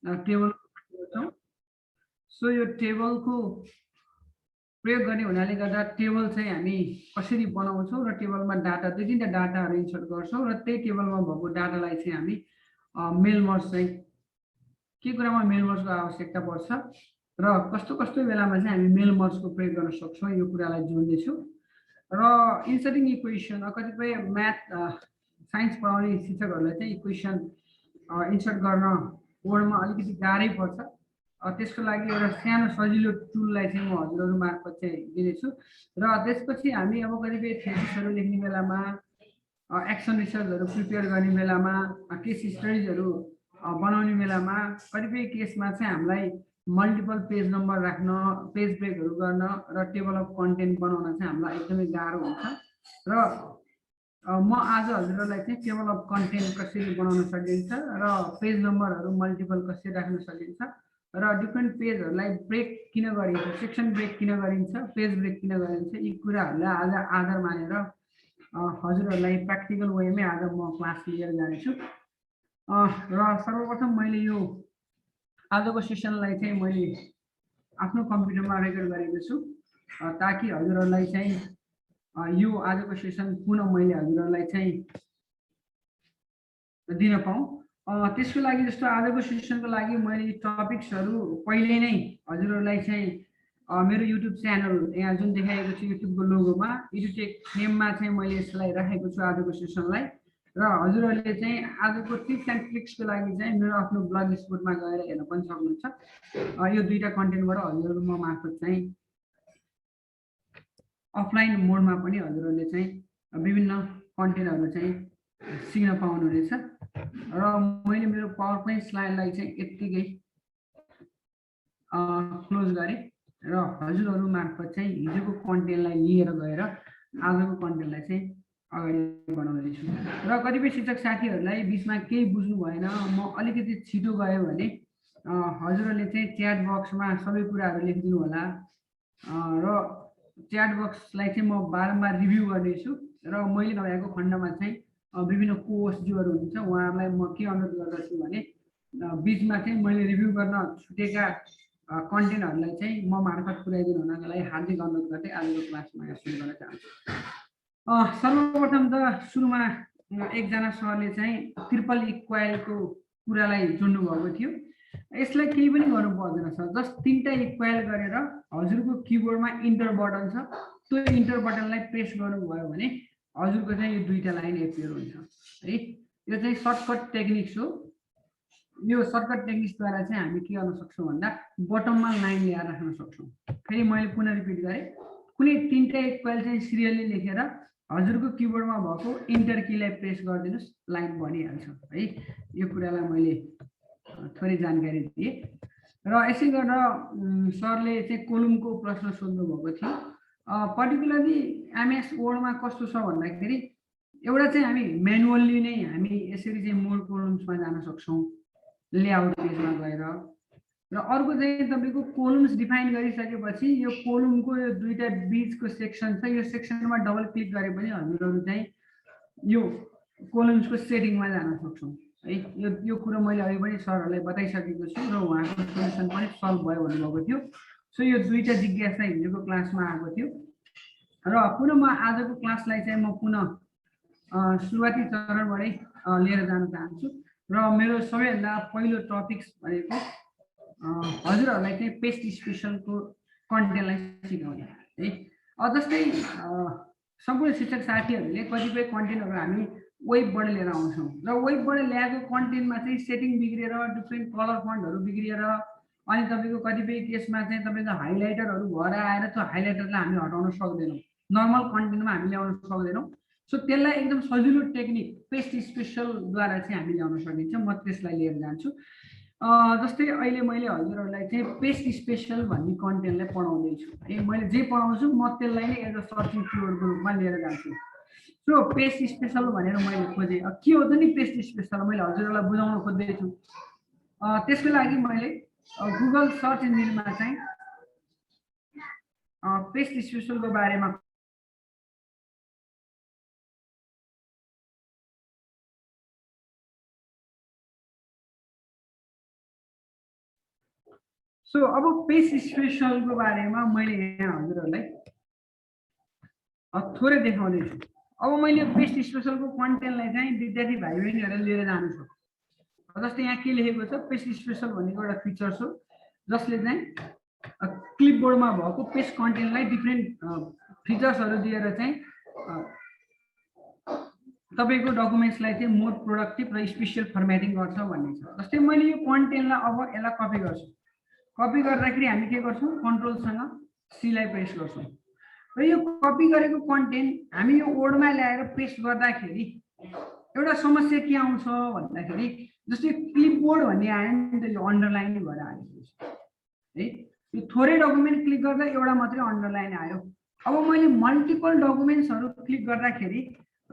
Table गर्छौँ। So यो टेबलको प्रयोग गर्ने हुनाले गर्दा टेबल चाहिँ हामी कसरी बनाउँछौँ र टेबलमा डाटा 2-3 डाटाहरू इन्सर्ट गर्छौँ र त्यही टेबलमा भएको डाटालाई चाहिँ हामी मेल मर्ज चाहिँ के कुरामा मेल मर्जको आवश्यकता पर्छ र कस्तो कस्तो बेलामा चाहिँ हामी मेल मर्जको प्रयोग गर्न सक्छौँ यो कुरालाई जोड्नेछु। र इन्सर्टिङ इक्वेसन कतिपय म्याथ साइन्स पढाउने शिक्षकहरूलाई चाहिँ इक्वेसन इन्सर्ट गर्न वर्डमा अलिकति गाह्रै पर्छ। त्यसको लागि एउटा सानो सजिलो टुललाई चाहिँ म हजुरहरू मार्फत चाहिँ दिनेछु र त्यसपछि हामी अब कतिपय थेसिसहरू लेख्ने बेलामा एक्सन रिसर्चहरू प्रिपेयर गर्ने बेलामा केस स्टडिजहरू बनाउने बेलामा कतिपय केसमा चाहिँ हामीलाई मल्टिपल पेज नम्बर राख्न, पेज ब्रेकहरू गर्न र टेबल अफ कन्टेन्ट बनाउन चाहिँ हामीलाई एकदमै गाह्रो हुन्छ र म आज हजुरहरूलाई चाहिँ टेबल अफ कन्टेन्ट कसरी बनाउन सकिन्छ र पेज नम्बरहरू मल्टिपल कसरी राख्न सकिन्छ र डिफ्रेन्ट पेजहरूलाई ब्रेक किन गरिन्छ, सेक्सन ब्रेक किन गरिन्छ, पेज ब्रेक किन गरिन्छ, यी कुराहरूलाई आज आधार मानेर हजुरहरूलाई प्र्याक्टिकल वेमै आज म क्लास लिएर जानेछु। र सर्वप्रथम मैले यो आजको सेसनलाई चाहिँ मैले आफ्नो कम्प्युटरमा रेकर्ड गरेको छु ताकि हजुरहरूलाई चाहिँ यो आजको सेसन पुनः मैले हजुरहरूलाई चाहिँ दिन पाऊँ। त्यसको लागि जस्तो आजको सेसनको लागि मैले टपिक्सहरू पहिले नै हजुरहरूलाई चाहिँ मेरो युट्युब च्यानल यहाँ जुन देखाएको छु युट्युबको लोगोमा एडुटेक नेममा चाहिँ मैले यसलाई राखेको छु आजको सेसनलाई र हजुरहरूले चाहिँ आजको टिप्स एन्ड ट्रिक्सको लागि चाहिँ मेरो आफ्नो ब्लग स्पोर्टमा गएर हेर्न पनि सक्नुहुन्छ। यो दुईटा कन्टेन्टबाट हजुरहरू म मार्फत चाहिँ अफलाइन मोडमा पनि हजुरहरूले चाहिँ विभिन्न कन्टेन्टहरू चाहिँ सिक्न पाउनुहुनेछ र मैले मेरो पावर पोइन्ट स्लाइडलाई चाहिँ यत्तिकै क्लोज गरेँ र हजुरहरू मार्फत चाहिँ हिजोको कन्टेन्टलाई लिएर गएर आजको कन्टेन्टलाई चाहिँ अगाडि बढाउँदैछु र कतिपय शिक्षक साथीहरूलाई बिचमा केही बुझ्नु भएन, म अलिकति छिटो गयो भने हजुरहरूले चाहिँ च्याट बक्समा सबै कुराहरू लेखिदिनु होला र च्याट बक्सलाई चाहिँ म बारम्बार रिभ्यू गर्नेछु र मैले नभएको खण्डमा चाहिँ विभिन्न कोर्सज्यूहरू हुनुहुन्छ उहाँहरूलाई म के अनुरोध गर्दछु भने बिचमा चाहिँ मैले रिभ्यू गर्न छुटेका कन्टेन्टहरूलाई चाहिँ म मार्फत पुर्याइदिनु हुनको लागि हार्दिक अनुरोध गर्दै आजको क्लासमा यहाँ सुरु गर्न चाहन्छु। सर्वप्रथम त सुरुमा एकजना सरले चाहिँ ट्रिपल इक्वाइलको कुरालाई जोड्नु भएको थियो। यसलाई केही पनि गर्नु पर्दैन सर, जस्ट 3टा इक्वाइल गरेर हजुरको किबोर्डमा इन्टर बटन छ, त्यो इन्टर बटनलाई प्रेस गर्नुभयो भने हजुरको चाहिँ यो दुईटा लाइन एपियर हुन्छ है। यो चाहिँ सर्टकट टेक्निक्स हो। यो सर्टकट टेक्निक्सद्वारा चाहिँ हामी के गर्न सक्छौँ भन्दा बटममा लाइन ल्याएर राख्न सक्छौँ। फेरि मैले पुनः रिपिट गरेँ, कुनै 3टा इक्वाइल चाहिँ सिरियली लेखेर हजुरको किबोर्डमा भएको इन्टर कीलाई प्रेस गरिदिनुहोस्, लाइन बनिहाल्छ है। यो कुरालाई मैले थोरै जानकारी दिएँ र यसै गरेर सरले चाहिँ कोलुमको प्रश्न सोध्नु भएको थियो। पर्टिकुलरली एमएस वर्डमा कस्तो छ भन्दाखेरि एउटा चाहिँ हामी म्यानुअल्ली नै हामी यसरी चाहिँ मोर कोलम्समा जान सक्छौँ लेआउट पेजमा गएर र अर्को चाहिँ तपाईँको कोलम्स डिफाइन गरिसकेपछि यो कोलमको यो दुईटा बीचको सेक्सन छ, यो सेक्सनमा डबल क्लिक गरे पनि हजुरहरू चाहिँ यो कोलम्सको सेटिङमा जान सक्छौँ है। यो कुरो मैले अघि पनि सरहरूलाई बताइसकेको छु र उहाँको सोल्युसन पनि सल्भ भयो भन्नुभएको थियो। सो यो दुईटा जिज्ञासा हिजोको क्लासमा आएको थियो र पुनः म आजको क्लासलाई चाहिँ म पुनः सुरुवाती चरणबाटै लिएर जान चाहन्छु र मेरो सबैभन्दा पहिलो टपिक्स भनेको हजुरहरूलाई चाहिँ पेस्ट स्पेसलको कन्टेन्टलाई सिकाउने है। जस्तै सम्पूर्ण शिक्षक साथीहरूले कतिपय कन्टेन्टहरू हामी वेबबाट लिएर आउँछौँ र वेबबाट ल्याएको कन्टेन्टमा चाहिँ सेटिङ बिग्रिएर डिफ्रेन्ट कलर फन्टहरू बिग्रिएर अनि तपाईँको कतिपय केसमा चाहिँ तपाईँको हाइलाइटरहरू भएर आएर त्यो हाइलाइटरलाई हामी हटाउन सक्दैनौँ, नर्मल कन्टेन्टमा हामी ल्याउन सक्दैनौँ। सो त्यसलाई एकदम सजिलो टेक्निक पेस्ट स्पेसलद्वारा चाहिँ हामी ल्याउन सकिन्छ। म त्यसलाई लिएर जान्छु। जस्तै अहिले मैले हजुरहरूलाई चाहिँ पेस्ट स्पेसल भन्ने कन्टेन्टलाई पढाउँदैछु है। मैले जे पढाउँछु म त्यसलाई नै एज अ सर्चिङ किवर्डको रूपमा लिएर जान्छु। सो पेस्ट स्पेसल भनेर मैले खोजेँ, के हो त नि पेस्ट स्पेसल, मैले हजुरहरूलाई बुझाउन खोज्दैछु। त्यसको लागि मैले गुगल सर्च इन्जिनमा चाहिँ पेस्ट स्पेसलको बारेमा सो अब पेज स्पेसलको बारेमा मैले यहाँ हजुरहरूलाई थोरै देखाउँदैछु। अब मैले पेज स्पेसलको कन्टेन्टलाई चाहिँ विद्यार्थी भाइ बहिनीहरूले लिएर जानु छ। जस्तै यहाँ के लेखेको छ, पेज स्पेसल भनेको एउटा फिचर्स हो जसले चाहिँ क्लिपबोर्डमा भएको पेज कन्टेन्टलाई डिफ्रेन्ट फिचर्सहरू दिएर चाहिँ तपाईको डकुमेन्ट्सलाई चाहिँ मोर प्रोडक्टिभ र स्पेसियल फर्मेटिङ गर्छ भन्ने छ। जस्तै मैले यो कन्टेन्टलाई अब यसलाई कपी गर्छु। कपी गर्दाखेरि हामी के गर्छौँ, कन्ट्रोलसँग सीलाई प्रेस गर्छौँ र यो कपी गरेको कन्टेन्ट हामी यो वर्डमा ल्याएर पेस्ट गर्दाखेरि एउटा समस्या के आउँछ भन्दाखेरि जस्तै क्लिपबोर्ड भन्ने आयो नि त, यो अन्डरलाइन भएर आयो है। यो थोरै डकुमेन्ट क्लिक गर्दा एउटा मात्रै अन्डरलाइन आयो। अब मैले मल्टिपल डकुमेन्ट्सहरू क्लिक गर्दाखेरि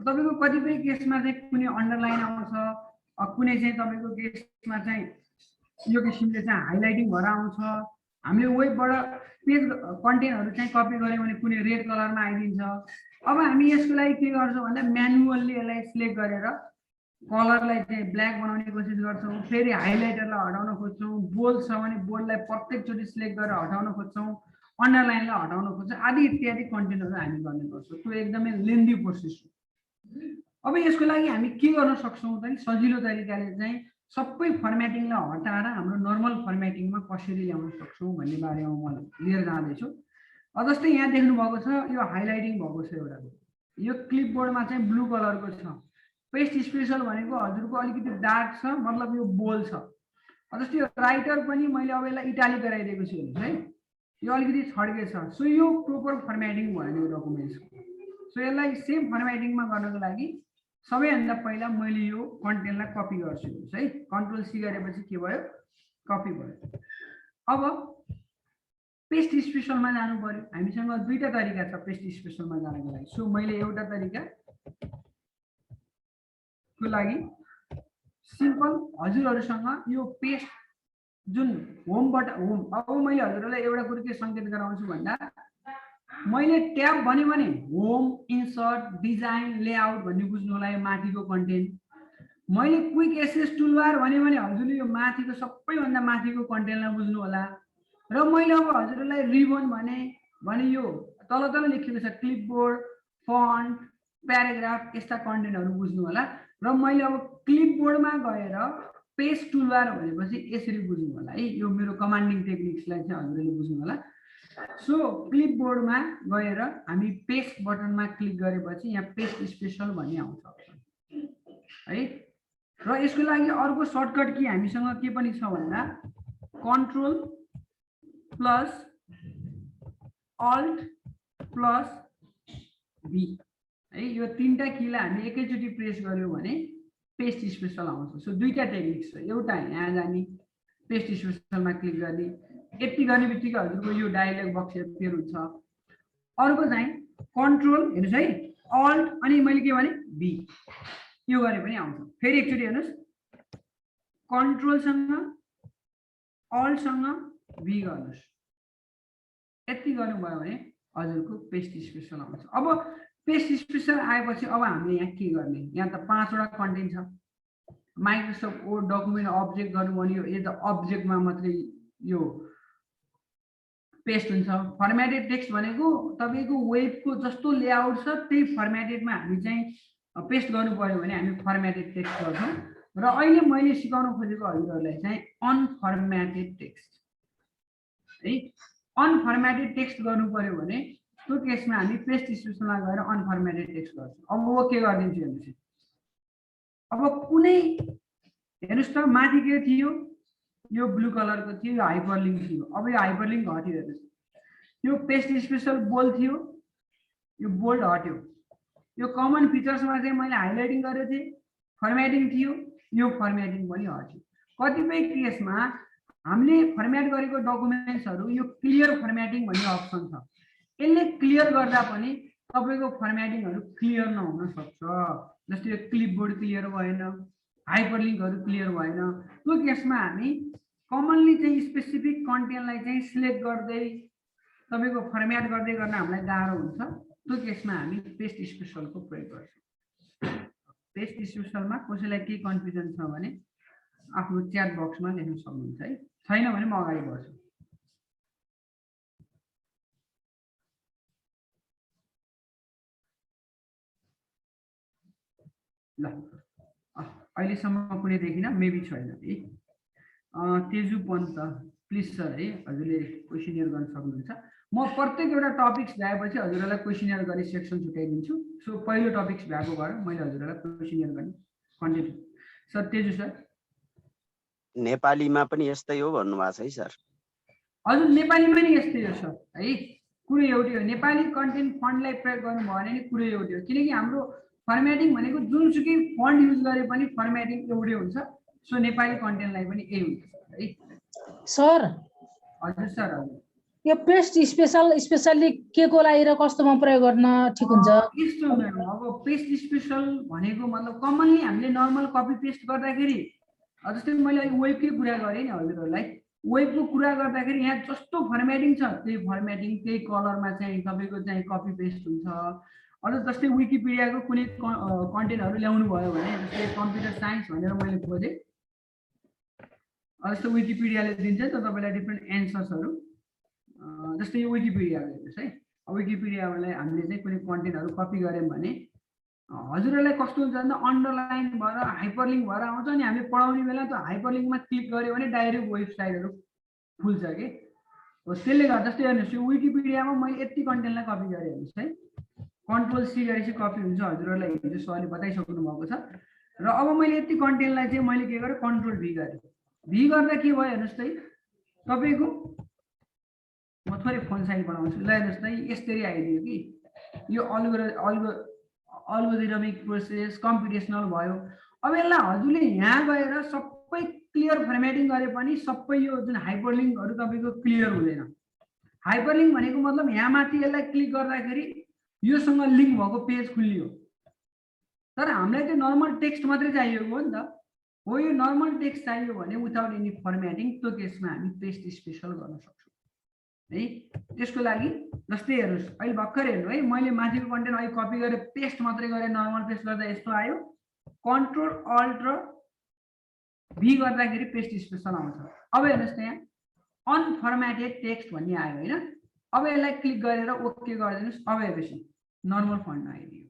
तपाईको कतिपय केसमा चाहिँ कुनै अन्डरलाइन आउँछ, कुनै चाहिँ तपाईको केसमा चाहिँ यो किसिमले चाहिँ हाइलाइटिङ भएर आउँछ। हामीले वेबबाट पेज कन्टेन्टहरू चाहिँ कपी गर्यौँ भने कुनै रेड कलरमा आइदिन्छ। अब हामी यसको लागि के गर्छौँ भन्दा म्यानुअल्ली यसलाई सिलेक्ट गरेर कलरलाई चाहिँ ब्ल्याक बनाउने कोसिस गर्छौँ, फेरि हाइलाइटरलाई हटाउन खोज्छौँ, बोल्ड छ भने बोल्डलाई प्रत्येकचोटि सिलेक्ट गरेर हटाउन खोज्छौँ, अन्डरलाइनलाई हटाउन खोज्छौँ, आदि इत्यादि कन्टेन्टहरू हामी गर्ने गर्छौँ। त्यो एकदमै लेन्दी प्रोसेस हो। अब यसको लागि हामी के गर्न सक्छौँ त सजिलो तरिकाले चाहिँ सबै फर्मेटिङलाई हटाएर हाम्रो नर्मल फर्मेटिङमा कसरी ल्याउन सक्छौँ भन्ने बारेमा म लिएर जाँदैछु। जस्तै यहाँ देख्नु भएको छ यो हाइलाइटिङ भएको छ एउटा, यो क्लिपबोर्डमा चाहिँ ब्लू कलरको छ। पेस्ट स्पेसल भनेको हजुरको अलिकति डार्क छ, मतलब यो बोल्ड छ। जस्तै यो राइटर पनि मैले अब यसलाई इटालिक गराइदिएको छु हेर्नुहोस् है, यो अलिकति छड्के छ। सो यो प्रोपर फर्मेटिङ भएन यो डकुमेन्ट्सको। सो यसलाई सेम फर्मेटिङमा गर्नको लागि सबैभन्दा पहिला मैले यो कन्टेन्टलाई कपी गर्छु है। कन्ट्रोल सी गरेपछि के भयो, कपी भयो। अब पेस्ट स्पेसलमा जानु पर्यो। हामीसँग दुईटा तरिका छ पेस्ट स्पेसलमा जानको लागि। सो मैले एउटा तरिकाको लागि सिम्पल हजुरहरूसँग यो पेस्ट जुन होमबाट होम, अब मैले हजुरहरूलाई एउटा कुरो के सङ्केत गराउँछु भन्दा मैले ट्याब भन्यो भने होम, इन्सर्ट, डिजाइन, लेआउट भन्ने बुझ्नु होला यो माथिको कन्टेन्ट। मैले क्विक एक्सेस टुलबार भन्यो भने हजुरले यो माथिको सबैभन्दा माथिको कन्टेन्टलाई बुझ्नु होला। र मैले अब हजुरलाई रिबन भने यो तल तल लेखेको छ क्लिपबोर्ड, फन्ट, प्याराग्राफ, यस्ता कन्टेन्टहरू बुझ्नु होला। र मैले अब क्लिपबोर्डमा गएर पेस्ट टुलबार भनेपछि यसरी बुझ्नु होला है। यो मेरो कमान्डिङ टेक्निक्सलाई चाहिँ हजुरले बुझ्नु होला। सो क्लिपबोर्डमा गएर हामी पेस्ट बटनमा क्लिक गरेपछि यहाँ पेस्ट स्पेसल भन्ने आउँछ है। र यसको लागि अर्को सर्टकट की हामीसँग के पनि छ भन्दा कन्ट्रोल प्लस अल्ट प्लस भी है। यो तीनटा कीलाई हामी एकैचोटि प्रेस गर्यौँ भने पेस्ट स्पेसल आउँछ। सो दुईटा टेक्निक छ, एउटा यहाँ जाने पेस्ट स्पेसलमा क्लिक गर्ने, यति गर्ने बित्तिकै हजुरको यो डायलग बक्स एपियर हुन्छ। अर्को चाहिँ कन्ट्रोल हेर्नुहोस् है, अल्ट अनि मैले के भने भी, यो गरे पनि आउँछ। फेरि एकचोटि हेर्नुहोस्, कन्ट्रोलसँग अल्टसँग भी गर्नुहोस्, यति गर्नुभयो भने हजुरको पेस्ट स्पेसल आउँछ। अब पेस्ट स्पेसल आएपछि अब हामीले यहाँ के गर्ने, यहाँ त 5वटा कन्टेन्ट छ। माइक्रोसफ्ट वर्ड डकुमेन्ट अब्जेक्ट गर्नु भने यो त अब्जेक्टमा मात्रै यो पेस्ट हुन्छ। फर्मेटेड टेक्स्ट भनेको तपाईको वेबको जस्तो लेआउट छ त्यही फर्मेटेडमा हामी चाहिँ पेस्ट गर्नु पर्यो भने हामी फर्मेटेड टेक्स्ट गर्छौँ। र अहिले मैले सिकाउन खोजेको हजुरहरूलाई चाहिँ अनफर्मेटेड टेक्स्ट है। अनफर्मेटेड टेक्स्ट गर्नु पर्यो भने त्यो केसमा हामी पेस्ट स्पेसलमा गएर अनफर्मेटेड टेक्स्ट गर्छौँ। अब म के गरिदिन्छु हेर्नुहोस्, अब कुनै हेर्नुहोस् त माथि के थियो, यो ब्लू कलरको थियो, यो हाइपरलिङ्क थियो। अब यो हाइपरलिङ्क हट्यो हेर्नुहोस्, यो पेस्ट स्पेसल बोल्ड थियो, यो बोल्ड हट्यो। यो कमन फिचर्समा चाहिँ मैले हाइलाइटिङ गरेको थिएँ, फर्मेटिङ थियो, यो फर्मेटिङ पनि हट्यो। कतिपय केसमा हामीले फर्मेट गरेको डकुमेन्ट्सहरू यो क्लियर फर्मेटिङ भन्ने अप्सन छ, यसले क्लियर गर्दा पनि तपाईको फर्मेटिङहरू क्लियर नहुन सक्छ। जस्तै यो क्लिपबोर्ड क्लियर भएन, हाइपरलिङ्कहरू क्लियर भएन। त्यो केसमा हामी कमनली चाहिँ स्पेसिफिक कन्टेन्टलाई चाहिँ सिलेक्ट गर्दै तपाईको फर्मेट गर्दै गर्न हामीलाई गाह्रो हुन्छ। त्यो केसमा हामी पेस्ट स्पेसलको प्रयोग गर्छौँ। पेस्ट स्पेसलमा कसैलाई के कन्फ्युजन छ भने आफ्नो च्याट बक्समा लेख्न सक्नुहुन्छ है, छैन भने म अगाडि बढ्छु। ल अहिलेसम्म कुनै देखिन, मेबी छैन है। तेजु पन्त प्लिज सर है, हजुरले क्वेसनियर गर्न सक्नुहुन्छ। म प्रत्येक एउटा टपिक्स भएपछि हजुरहरूलाई क्वेसनियर गरी सेक्सन छुट्याइदिन्छु। सो पहिलो टपिक्स भएको भएर मैले हजुरहरूलाई क्वेसनियर गर्ने कन्टेन्ट। Sir Tezu sir. नेपालीमा पनि यस्तै हो भन्नुभएको छ है सर? हजुर नेपालीमा नि यस्तै हो सर है, कुरो एउटै हो। नेपाली कन्टेन्ट फन्डलाई प्रयोग गर्नुभयो भने नि कुरो एउटै हो, किनकि हाम्रो फर्मेटिङ भनेको जुनसुकै फन्ड युज गरे पनि फर्मेटिङ एउटै हुन्छ। सो नेपाली कन्टेन्टलाई पनि यही हुन्छ है सर। हजुर सर। हजुर यो पेस्ट स्पेसली के को लागि र कस्तोमा प्रयोग गर्न ठिक हुन्छ? यस्तो म्याडम, अब पेस्ट स्पेसल भनेको मतलब कमनली हामीले नर्मल कपी पेस्ट गर्दाखेरि, जस्तै मैले वेबकै कुरा गरेँ नि हजुरहरूलाई, वेबको कुरा गर्दाखेरि यहाँ जस्तो फर्मेटिङ छ त्यही फर्मेटिङ त्यही कलरमा चाहिँ तपाईँको चाहिँ कपी पेस्ट हुन्छ। अझ जस्तै विकिपिडियाको कुनै कन्टेन्टहरू ल्याउनु भयो भने, जस्तै कम्प्युटर साइन्स भनेर मैले खोजेँ, जस्तो विकिपिडियाले दिन्छ त तपाईँलाई डिफ्रेन्ट एन्सर्सहरू। जस्तै यो विकिपिडिया हेर्नुहोस् है, विकिपिडियालाई हामीले चाहिँ कुनै कन्टेन्टहरू कपी गऱ्यौँ भने हजुरहरूलाई कस्तो हुन्छ भन्दा अन्डरलाइन भएर हाइपरलिङ्क भएर आउँछ, अनि हामीले पढाउने बेला त हाइपरलिङ्कमा क्लिक गऱ्यो भने डाइरेक्ट वेबसाइटहरू खुल्छ कि। त्यसले गर्दा जस्तै हेर्नुहोस् यो विकिपिडियामा मैले यति कन्टेन्टलाई कपी गरेँ हेर्नुहोस् है, कन्ट्रोल सी गरेपछि कपी हुन्छ, हजुरहरूलाई हिजो सरले बताइसक्नु भएको छ। र अब मैले यति कन्टेन्टलाई चाहिँ मैले के गरेँ, कन्ट्रोल भी गरेँ। भी गर्दा के भयो हेर्नुहोस् त, तपाईँको म थोरै फोन साइड बनाउँछु ल, हेर्नुहोस् त यसरी आइदियो कि यो अल्गोरिदमिक प्रोसेस कम्प्युटेसनल भयो। अब यसलाई हजुरले यहाँ गएर सबै क्लियर फर्मेटिङ गरे पनि सबै यो जुन हाइपरलिङ्कहरू तपाईँको क्लियर हुँदैन। हाइपरलिङ्क भनेको मतलब यहाँ माथि यसलाई क्लिक गर्दाखेरि योसँग लिङ्क भएको पेज खुलियो, तर हामीलाई त्यो नर्मल टेक्स्ट मात्रै चाहिएको हो नि त। हो यो नर्मल टेक्स्ट चाहियो भने विदाउट एनी फर्मेटिङ त्यो केसमा हामी पेस्ट स्पेसल गर्न सक्छौँ है। त्यसको लागि जस्तै हेर्नुहोस्, अहिले भर्खर हेर्नु है, मैले माथिको कन्टेन्ट अहिले कपी गरेर पेस्ट मात्रै गरेँ, नर्मल पेस्ट गर्दा यस्तो आयो। कन्ट्रोल अल्ट र भी गर्दाखेरि पेस्ट स्पेसल आउँछ। अब हेर्नुहोस् त यहाँ अनफर्मेटेड टेक्स्ट भन्ने आयो होइन। अब यसलाई क्लिक गरेर ओके गरिदिनुहोस्। अब हेर्नुहोस् नर्मल फन्टमा आइदियो,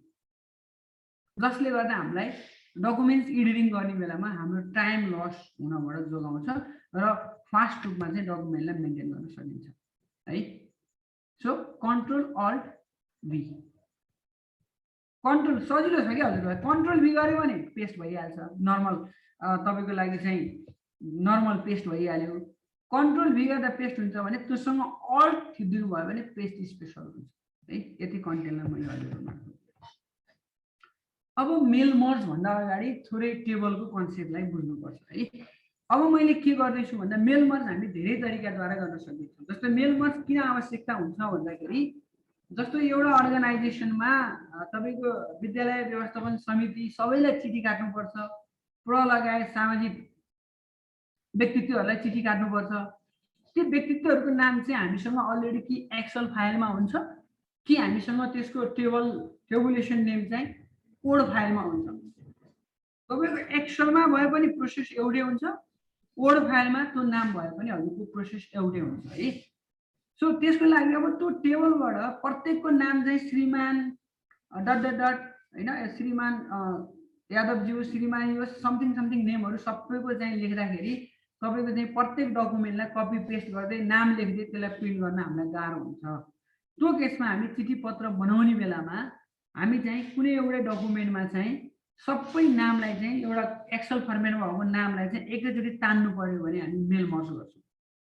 जसले गर्दा हामीलाई डकुमेन्ट्स एडिटिङ गर्ने बेलामा हाम्रो टाइम लस हुनबाट जोगाउँछ र फास्ट रूपमा चाहिँ डकुमेन्टलाई मेन्टेन गर्न सकिन्छ है। सो कन्ट्रोल अल्ट भी, कन्ट्रोल सजिलो छ कि हजुरलाई। कन्ट्रोल भी गऱ्यो भने पेस्ट भइहाल्छ, नर्मल तपाईँको लागि चाहिँ नर्मल पेस्ट भइहाल्यो। कन्ट्रोल भी गर्दा पेस्ट हुन्छ भने त्योसँग अल्ट थिच्दिनु भयो भने पेस्ट स्पेसल हुन्छ है। यति कन्टेन्टलाई मैले हजुरहरूमा। अब मेल मर्ज भन्दा अगाडि थोरै टेबलको कन्सेप्टलाई बुझ्नुपर्छ है। अब मैले के गर्दैछु भन्दा मेल मर्ज हामी धेरै तरिकाद्वारा गर्न सकिन्छ। जस्तो मेल मर्ज किन आवश्यकता हुन्छ भन्दाखेरि, जस्तो एउटा अर्गनाइजेसनमा तपाईँको विद्यालय व्यवस्थापन समिति सबैलाई चिठी काट्नुपर्छ, प्र लगायत सामाजिक व्यक्तित्वहरूलाई चिठी काट्नुपर्छ। त्यो व्यक्तित्वहरूको नाम चाहिँ हामीसँग अलरेडी कि एक्सेल फाइलमा हुन्छ कि हामीसँग त्यसको टेबुलेसन नेम चाहिँ कोड फाइलमा हुन्छ। तपाईँको एक्सेलमा भए पनि प्रोसेस एउटै हुन्छ, कोड फाइलमा त्यो नाम भए पनि हजुरको प्रोसेस एउटै हुन्छ है। सो त्यसको लागि अब त्यो टेबलबाट प्रत्येकको नाम चाहिँ श्रीमान डट डट डट होइन, श्रीमान यादवज्यू, श्रीमान यो समथिङ समथिङ नेमहरू सबैको चाहिँ लेख्दाखेरि तपाईँको चाहिँ प्रत्येक डकुमेन्टलाई कपी पेस्ट गर्दै नाम लेख्दै त्यसलाई प्रिन्ट गर्न हामीलाई गाह्रो हुन्छ। त्यो केसमा हामी चिठी पत्र बनाउने बेलामा हामी चाहिँ कुनै एउटा डकुमेन्टमा चाहिँ सबै नामलाई चाहिँ एउटा एक्सेल फर्मेटमा भएको नामलाई चाहिँ एकैचोटि तान्नु पर्यो भने हामी मेल मर्ज गर्छौँ।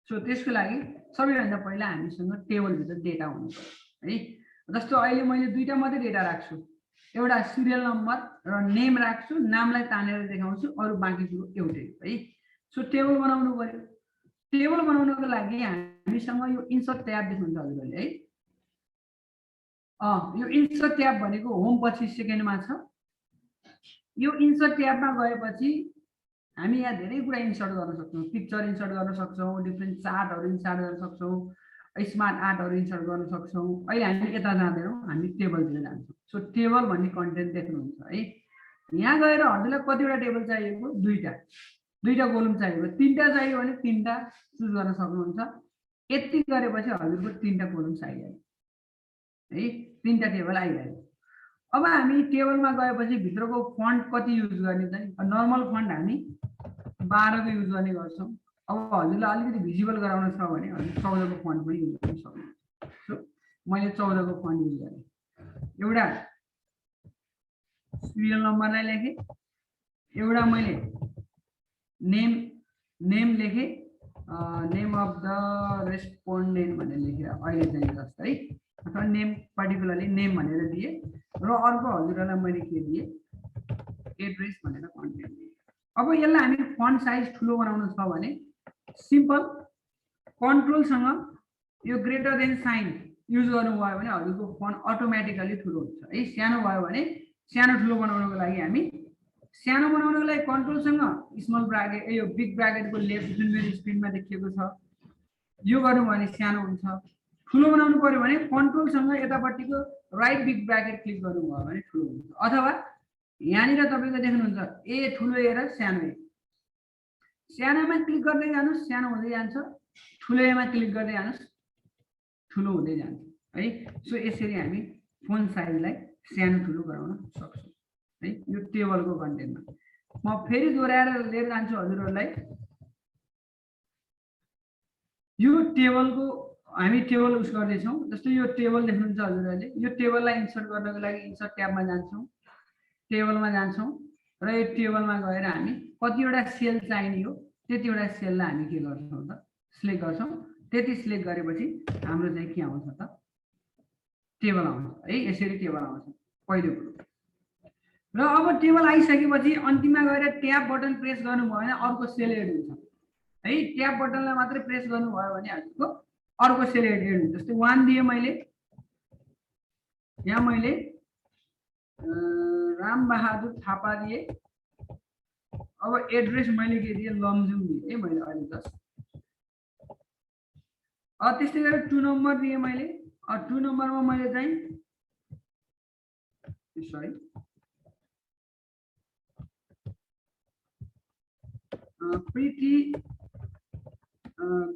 सो त्यसको लागि सबैभन्दा पहिला हामीसँग टेबलभित्र डेटा हुनु पर्यो है। जस्तो अहिले मैले दुईवटा मात्रै डेटा राख्छु, एउटा सिरियल नम्बर र नेम राख्छु, नामलाई तानेर देखाउँछु, अरू बाँकी कुरो एउटै है। सो टेबल बनाउनु पर्यो। टेबल बनाउनको लागि हामीसँग यो इन्सर्ट ट्याब देख्नुहुन्छ हजुरहरूले है। यो इन्सर्ट ट्याब भनेको होम पछि सेकेन्डमा छ। यो इन्सर्ट ट्याबमा गएपछि हामी यहाँ धेरै कुरा इन्सर्ट गर्न सक्छौँ। पिक्चर इन्सर्ट गर्न सक्छौँ, डिफ्रेन्ट चार्टहरू इन्सर्ट गर्न सक्छौँ, स्मार्ट आर्टहरू इन्सर्ट गर्न सक्छौँ। अहिले हामी यता जाँदैनौँ, हामी टेबलतिर जान्छौँ। सो टेबल भन्ने कन्टेन्ट देख्नुहुन्छ है। यहाँ गएर हजुरलाई कतिवटा टेबल चाहिएको? दुईवटा कोलम चाहिएको, तीनवटा चाहियो भने तीनवटा चुज गर्न सक्नुहुन्छ। यति गरेपछि हजुरको तीनवटा कोलम आइहाल्यो है, तीनवटा टेबल आइहाल्यो। अब हामी टेबलमा गएपछि भित्रको फन्ट कति युज गर्ने चाहिँ नर्मल फन्ट हामी 12 को युज गर्ने गर्छौँ। अब हजुरलाई अलिकति भिजिबल गराउन छ भने हजुर 14 को फन्ट पनि युज गर्न सक्नुहुन्छ। सो मैले 14 को फन्ट युज गरेँ। एउटा सिरियल नम्बरलाई लेखेँ, एउटा मैले name लेखेँ, name of the respondent भनेर लेखेर अहिले चाहिँ जस्तै, अथवा नेम पर्टिकुलरली नेम भनेर दिएँ र अर्को हजुरहरूलाई मैले के दिएँ एड्रेस भनेर कन्टेन्ट दिएँ। अब यसलाई हामी फन्ट साइज ठुलो बनाउनु छ भने सिम्पल कन्ट्रोलसँग यो ग्रेटर देन साइन युज गर्नुभयो भने हजुरको फन्ट अटोमेटिकली ठुलो हुन्छ है। सानो भयो भने सानो ठुलो बनाउनको लागि हामी सानो बनाउनको लागि कन्ट्रोलसँग स्मल ब्राकेट यो बिग ब्राकेटको लेफ्ट जुन मेरो स्क्रिनमा देखिएको छ यो गर्नुभयो भने सानो हुन्छ। ठुलो बनाउनु पर्यो भने कन्ट्रोलसँग यतापट्टिको राइट बिग ब्राकेट क्लिक गर्नुभयो भने ठुलो हुन्छ। अथवा यहाँनिर तपाईँको देख्नुहुन्छ ए ठुलो ए र सानो ए, सानोमा क्लिक गर्दै जानुहोस् सानो हुँदै जान्छ, ठुलो एमा क्लिक गर्दै जानुहोस् ठुलो हुँदै जान्छ है। सो यसरी हामी फोन साइजलाई सानो ठुलो गराउन सक्छौँ है यो टेबलको कन्टेन्टमा। म फेरि दोहोऱ्याएर लिएर जान्छु हजुरहरूलाई। यो टेबलको हामी टेबल युज गर्दैछौँ। जस्तो यो टेबल देख्नुहुन्छ हजुरहरूले, यो टेबललाई इन्सर्ट गर्नको लागि इन्सर्ट ट्याबमा जान्छौँ, टेबलमा जान्छौँ र यो टेबलमा गएर हामी कतिवटा सेल चाहिने हो त्यतिवटा सेललाई हामी के गर्छौँ त सिलेक्ट गर्छौँ। त्यति सिलेक्ट गरेपछि हाम्रो चाहिँ के आउँछ त टेबल आउँछ है। यसरी टेबल आउँछ पहिलो कुरो। र अब टेबल आइसकेपछि अन्तिममा गएर ट्याब बटन प्रेस गर्नुभयो भने अर्को सेल एड हुन्छ है। ट्याब बटनलाई मात्रै प्रेस गर्नुभयो भने हजुरको अर्को सेल एड हुन्छ। जस्तै 1 दिएँ मैले, यहाँ मैले रामबहादुर थापा दिए। अब एड्रेस मैले के दिएँ लमजुङ दिएँ मैले अहिले जस्ट। त्यस्तै गरेर 2 नम्बर दिएँ मैले। 2 नम्बरमा मैले चाहिँ सरी प्रीति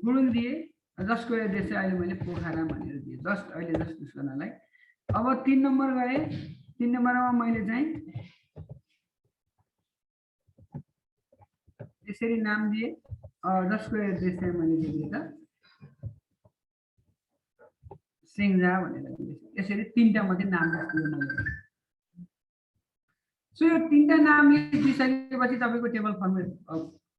गुरुङ दिएँ, जसको एड्रेस चाहिँ अहिले मैले पोखरा भनेर दिएँ जस्ट अहिले जस्ट युज गर्नलाई। अब 3 नम्बर गएँ, 3 नम्बरमा मैले चाहिँ यसरी नाम दिएँ, जसको एड्रेस चाहिँ मैले दिएँ त सिङ्जा भनेर दिएँ। यसरी 3टा मात्रै नाम दिएँ मैले। सो यो 3टा नाम दिइसकेपछि तपाईँको टेबल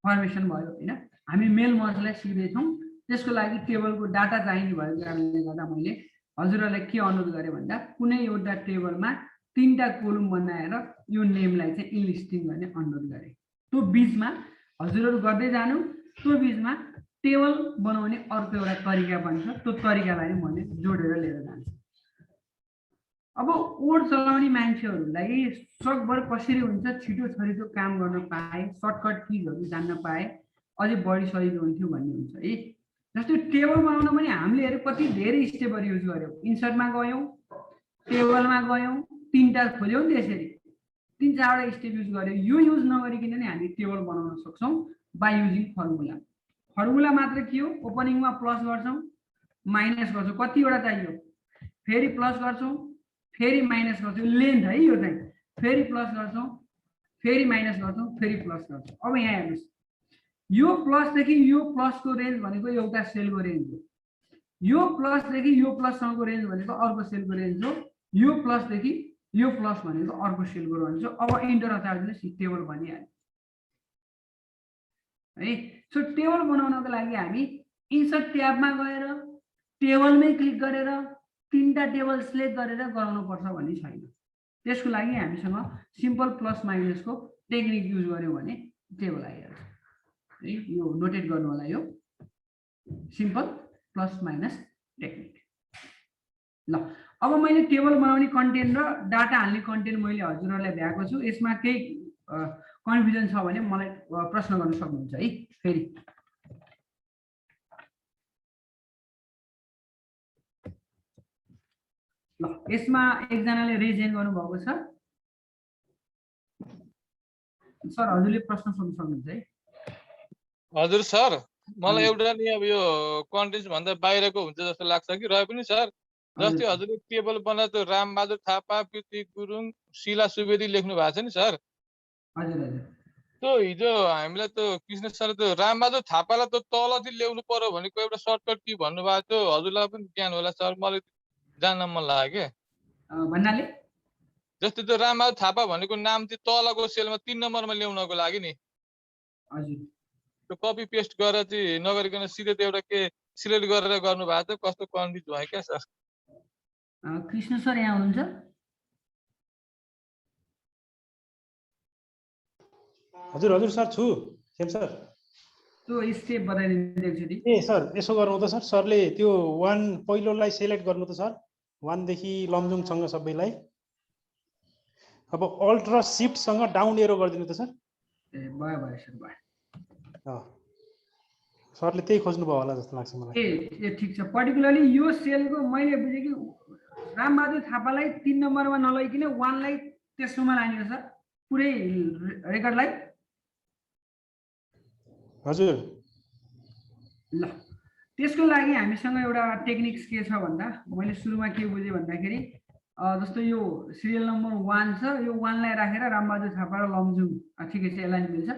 फर्मेसन भयो होइन। हामी मेल मर्जलाई सिक्दैछौँ, त्यसको लागि टेबलको डाटा चाहिने भएको कारणले गर्दा मैले हजुरहरूलाई के अनुरोध गरेँ भन्दा कुनै एउटा टेबलमा 3टा कोलम बनाएर यो नेमलाई चाहिँ इन्लिस्टिङ गर्ने अनुरोध गरेँ। त्यो बिचमा हजुरहरू गर्दै जानु, त्यो बिचमा टेबल बनाउने अर्को एउटा तरिका पनि छ, त्यो तरिकालाई मैले जोडेर लिएर जान्छु। अब कोड चलाउने मान्छेहरूलाई सकभर कसरी हुन्छ छिटो छरिटो काम गर्न पाए, सर्टकट किजहरू जान्न पाए अझै बढी सजिलो हुन्थ्यो भन्ने हुन्छ है। जस्तो टेबल बनाउन पनि हामीले हेऱ्यो कति धेरै स्टेपहरू युज गर्यौँ। इन्सर्टमा गयौँ, टेबलमा गयौँ, 3टा खोल्यौँ, त्यसरी 3-4वटा स्टेप युज गर्यौँ। यो युज नगरिकन नै हामी टेबल बनाउन सक्छौँ बाई युजिङ फर्मुला। फर्मुला मात्र के हो, ओपनिङमा प्लस गर्छौँ, माइनस गर्छौँ, कतिवटा चाहियो फेरि प्लस गर्छौँ, फेरि माइनस गर्छौँ, लेन्थ है यो चाहिँ, फेरि प्लस गर्छौँ, फेरि माइनस गर्छौँ, फेरि प्लस गर्छौँ। अब यहाँ हेर्नुहोस् यो प्लसदेखि यो प्लसको रेन्ज भनेको एउटा सेलको रेन्ज हो, यो प्लसदेखि यो प्लससम्मको रेन्ज भनेको अर्को सेलको रेन्ज हो, यो प्लसदेखि यो प्लस भनेको अर्को सेलको रेन्ज हो। अब इन्टर अथवा टेबल बनिहाल्यो है। सो टेबल बनाउनको लागि हामी इन्सर्ट ट्याबमा गएर टेबलमै क्लिक गरेर 3टा टेबल सिलेक्ट गरेर गराउनुपर्छ भन्ने छैन। त्यसको लागि हामीसँग सिम्पल प्लस माइनसको टेक्निक युज गर्यौँ भने टेबल आइहाल्छ है। यो नोटेट गर्नु होला, यो सिम्पल प्लस माइनस टेक्निक। ल अब मैले टेबल बनाउने कन्टेन्ट र डाटा हाल्ने कन्टेन्ट मैले हजुरहरूलाई भ्याएको छु। यसमा केही कन्फ्युजन छ भने मलाई प्रश्न गर्न सक्नुहुन्छ है। फेरि ल यसमा एकजनाले रेज ह्यान्ड गर्नुभएको छ। सर हजुरले प्रश्न सोध्न सक्नुहुन्छ है। हजुर सर, मलाई एउटा नि अब यो कन्टेन्ट्स भन्दा बाहिरको हुन्छ जस्तो लाग्छ कि, रहे पनि सर जस्तै हजुरले टेबल बनाएको त्यो रामबहादुर थापा, पृथ्वी गुरुङ, शिला सुवेदी लेख्नु भएको छ नि सर। हजुर हजुर त्यो हिजो हामीलाई त्यो कृष्ण सर त्यो रामबहादुर थापालाई त तलतिर ल्याउनु पर्यो भनेको एउटा सर्टकट के भन्नुभएको थियो, हजुरलाई पनि ज्ञान होला सर, मलाई जान्न मन लाग्यो के। भन्नाले जस्तै त्यो रामबहादुर थापा भनेको नाम चाहिँ तलको सेलमा 3 नम्बरमा ल्याउनको लागि नि हजुर त्यो कपी पेस्ट गरेर चाहिँ नगरिकन सिधै त्यो एउटा के सिलेक्ट गरेर गर्नुभएको थियो, कस्तो कन्फ्युज भयो क्या सर। कृष्ण सर यहाँ हुनुहुन्छ? हजुर हजुर सर छु खेम सर। त्यो स्टेप बताइदिनु एकचोटि। ए सर यसो गर्नु त सर, सरले त्यो 1 पहिलोलाई सेलेक्ट गर्नु त सर, 1 देखि लमजुङसँग सबैलाई। अब अल्ट र शिफ्टसँग डाउन एरो गरिदिनु त सर। ए भयो भयो सर भयो। सरले त्यही खोज्नु भयो होला जस्तो लाग्छ मलाई। ए ठिक छ। पर्टिकुलरली यो सेलको मैले बुझेँ कि रामबहादुर थापालाई 3 नम्बरमा नलैकिन 1 लाई तेस्रोमा लाने हो सर, पुरै रेकर्डलाई। हजुर ल त्यसको लागि हामीसँग एउटा टेक्निक्स के छ भन्दा मैले सुरुमा के बुझेँ भन्दाखेरि जस्तो यो सिरियल नम्बर 1 छ, यो 1 लाई राखेर रामबहादुर थापा र लमजुङ ठिकै छ, यसलाई मिल्छ।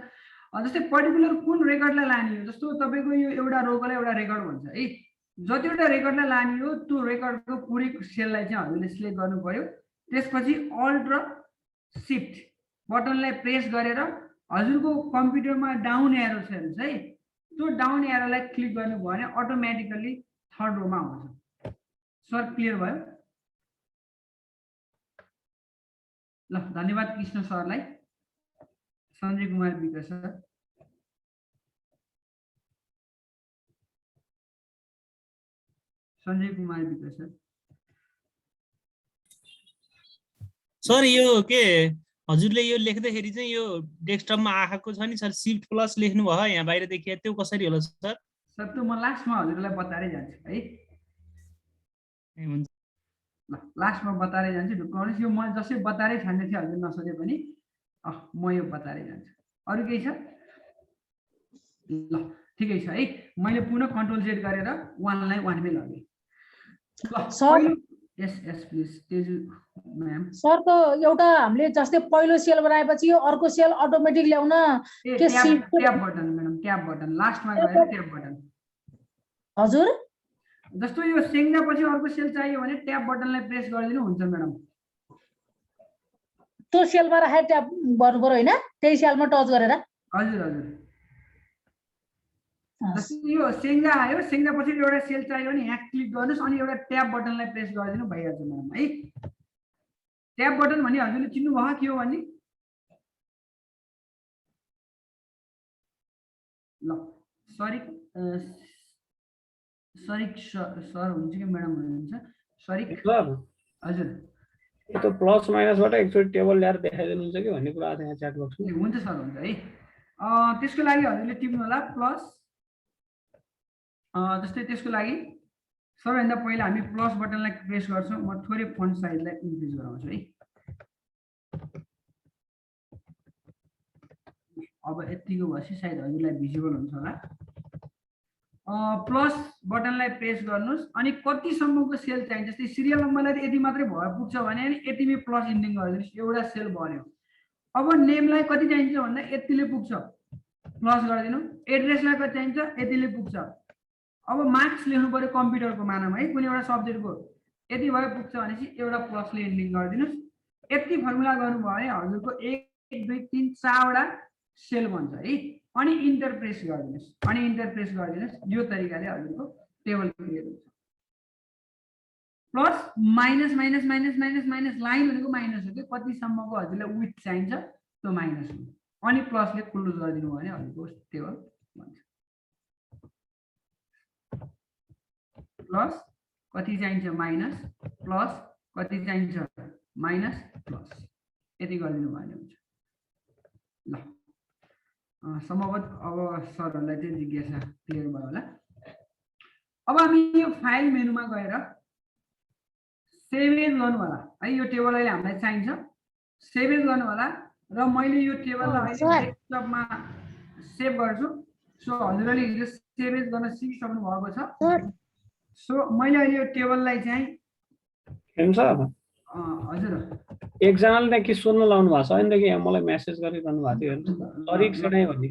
जस्तै पर्टिकुलर कुन रेकर्डलाई लाने हो, जस्तो तपाईँको यो एउटा रोकोलाई एउटा रेकर्ड भन्छ है, जतिवटा रेकर्डलाई लाने हो त्यो रेकर्डको पुरै सेललाई चाहिँ हजुरले सिलेक्ट गर्नु पर्यो। त्यसपछि अल्ट र शिफ्ट बटनलाई प्रेस गरेर हजुरको कम्प्युटरमा डाउन एरो छ है, त्यो डाउन एरोलाई क्लिक गर्नुभयो भने अटोमेटिकली 3rd रोमा आउँछ। सर क्लियर भयो? ल धन्यवाद कृष्ण सरलाई। सञ्जय कुमार विक सर। सञ्जय कुमार विक सर। सर यो के हजुरले यो लेख्दाखेरि चाहिँ यो डेस्कटपमा आएको छ नि सर, शिफ्ट प्लस लेख्नु भयो यहाँ बाहिर देखिए, त्यो कसरी होला सर? सर त्यो म लास्टमा हजुरलाई बताएरै जान्छु है। ए हुन्छ। ल लास्टमा बताएरै जान्छु, ढुक्काउनुहोस्। यो म जसै बताएरै छाड्ने थिएँ, हजुर नसोधे पनि म यो बताएरै जान्छु। अरू केही छ? ल ठिकै छ है। मैले पुनः कन्ट्रोल जेड गरेर 1 लाई 1 मै लगेँ। ल sir yes yes please Tezu ma'am. Sir त एउटा हामीले जस्तै पहिलो सेल बनाएपछि यो अर्को सेल अटोमेटिक ल्याउन के shift tab button madam, tab button लास्टमा गएर ट्याब बटन। हजुर जस्तो यो सेङ्जा पछि अर्को सेल चाहियो भने ट्याब बटनलाई प्रेस गरिदिनु हुन्छ म्याडम। त्यो सेलमा राखेर ट्याप गर्नु पर्यो हैन, त्यही सेलमा टच गरेर। हजुर हजुर। जस्तो यो सेङ्जा आयो, सेङ्जा पछि एउटा सेल चाहियो भने यहाँ क्लिक गर्नुहोस् अनि एउटा ट्याब बटनलाई प्रेस गरिदिनु भइहाल्छ म्याडम है। ट्याब बटन भने हजुरले चिन्नु भयो के हो भन्ने? ल सरिक सरिक सर हुन्छ कि म्याडम हुनुहुन्छ? सरिक सर हजुर यो त प्लस माइनसबाट एकचोटि टेबल ल्याएर देखाइदिनुहुन्छ कि भन्ने कुरा आएको थियो यहाँ च्याट बक्समा। हुन्छ सर हुन्छ है। त्यसको लागि हजुरले टिप्नु होला प्लस। जस्तै त्यसको लागि सबैभन्दा पहिला हामी प्लस बटनलाई प्रेस गर्छौँ। म थोरै फन्ट साइजलाई इन्क्रिज गराउँछु है। अब यतिको भएपछि सायद हजुरलाई भिजिबल हुन्छ होला। प्लस बटनलाई प्रेस गर्नुहोस् अनि कतिसम्मको सेल चाहिन्छ, जस्तै सिरियल नम्बरलाई यति मात्रै भयो पुग्छ भने यतिमै प्लस इन्डिङ गरिदिनुहोस्, एउटा सेल बन्यो। अब नेमलाई कति चाहिन्छ भन्दा यतिले पुग्छ, प्लस गरिदिनु। एड्रेसलाई कति चाहिन्छ, यतिले पुग्छ। अब मार्क्स लेख्नु पर्यो कम्प्युटरको मानामा है, कुनै एउटा सब्जेक्टको यति भयो पुग्छ भनेपछि एउटा प्लसले इन्डिङ गरिदिनुहोस्। यति फर्मुला गर्नुभयो भने हजुरको 1 2 3 4वटा सेल बन्छ है। अनि इन्टर प्रेस गरिदिनुहोस्, अनि इन्टर प्रेस गरिदिनुहोस्। यो तरिकाले हजुरको टेबल क्रिएट हुन्छ। Plus minus minus minus minus minus line भनेको माइनस हो कि कतिसम्मको हजुरलाई विथ चाहिन्छ त्यो माइनस हो, अनि प्लसले क्लोज गरिदिनु भयो भने हजुरको टेबल बन्छ। प्लस कति चाहिन्छ माइनस, प्लस कति चाहिन्छ माइनस, प्लस यति गरिदिनु भयो भने हुन्छ। ल सम्भवतः अब सरहरूलाई चाहिँ जिज्ञासा क्लियर भयो होला। अब हामी यो फाइल मेनुमा गएर सेभ एज गर्नु होला है। यो टेबल अहिले हामीलाई चाहिन्छ, सेभ एज गर्नु होला। र मैले यो टेबललाई अहिले डेस्कटपमा सेभ गर्छु। सो हजुरले हिजो सेभ एज गर्न सिकिसक्नु भएको छ। सो मैले अहिले यो टेबललाई चाहिँ हेर्नु सर हजुर एकजनाले त के सोध्न लाउनु भएको छ होइन कि मलाई मेसेज गरिरहनु भएको थियो हेर्नुहोस् न तरिक सेनाई भन्ने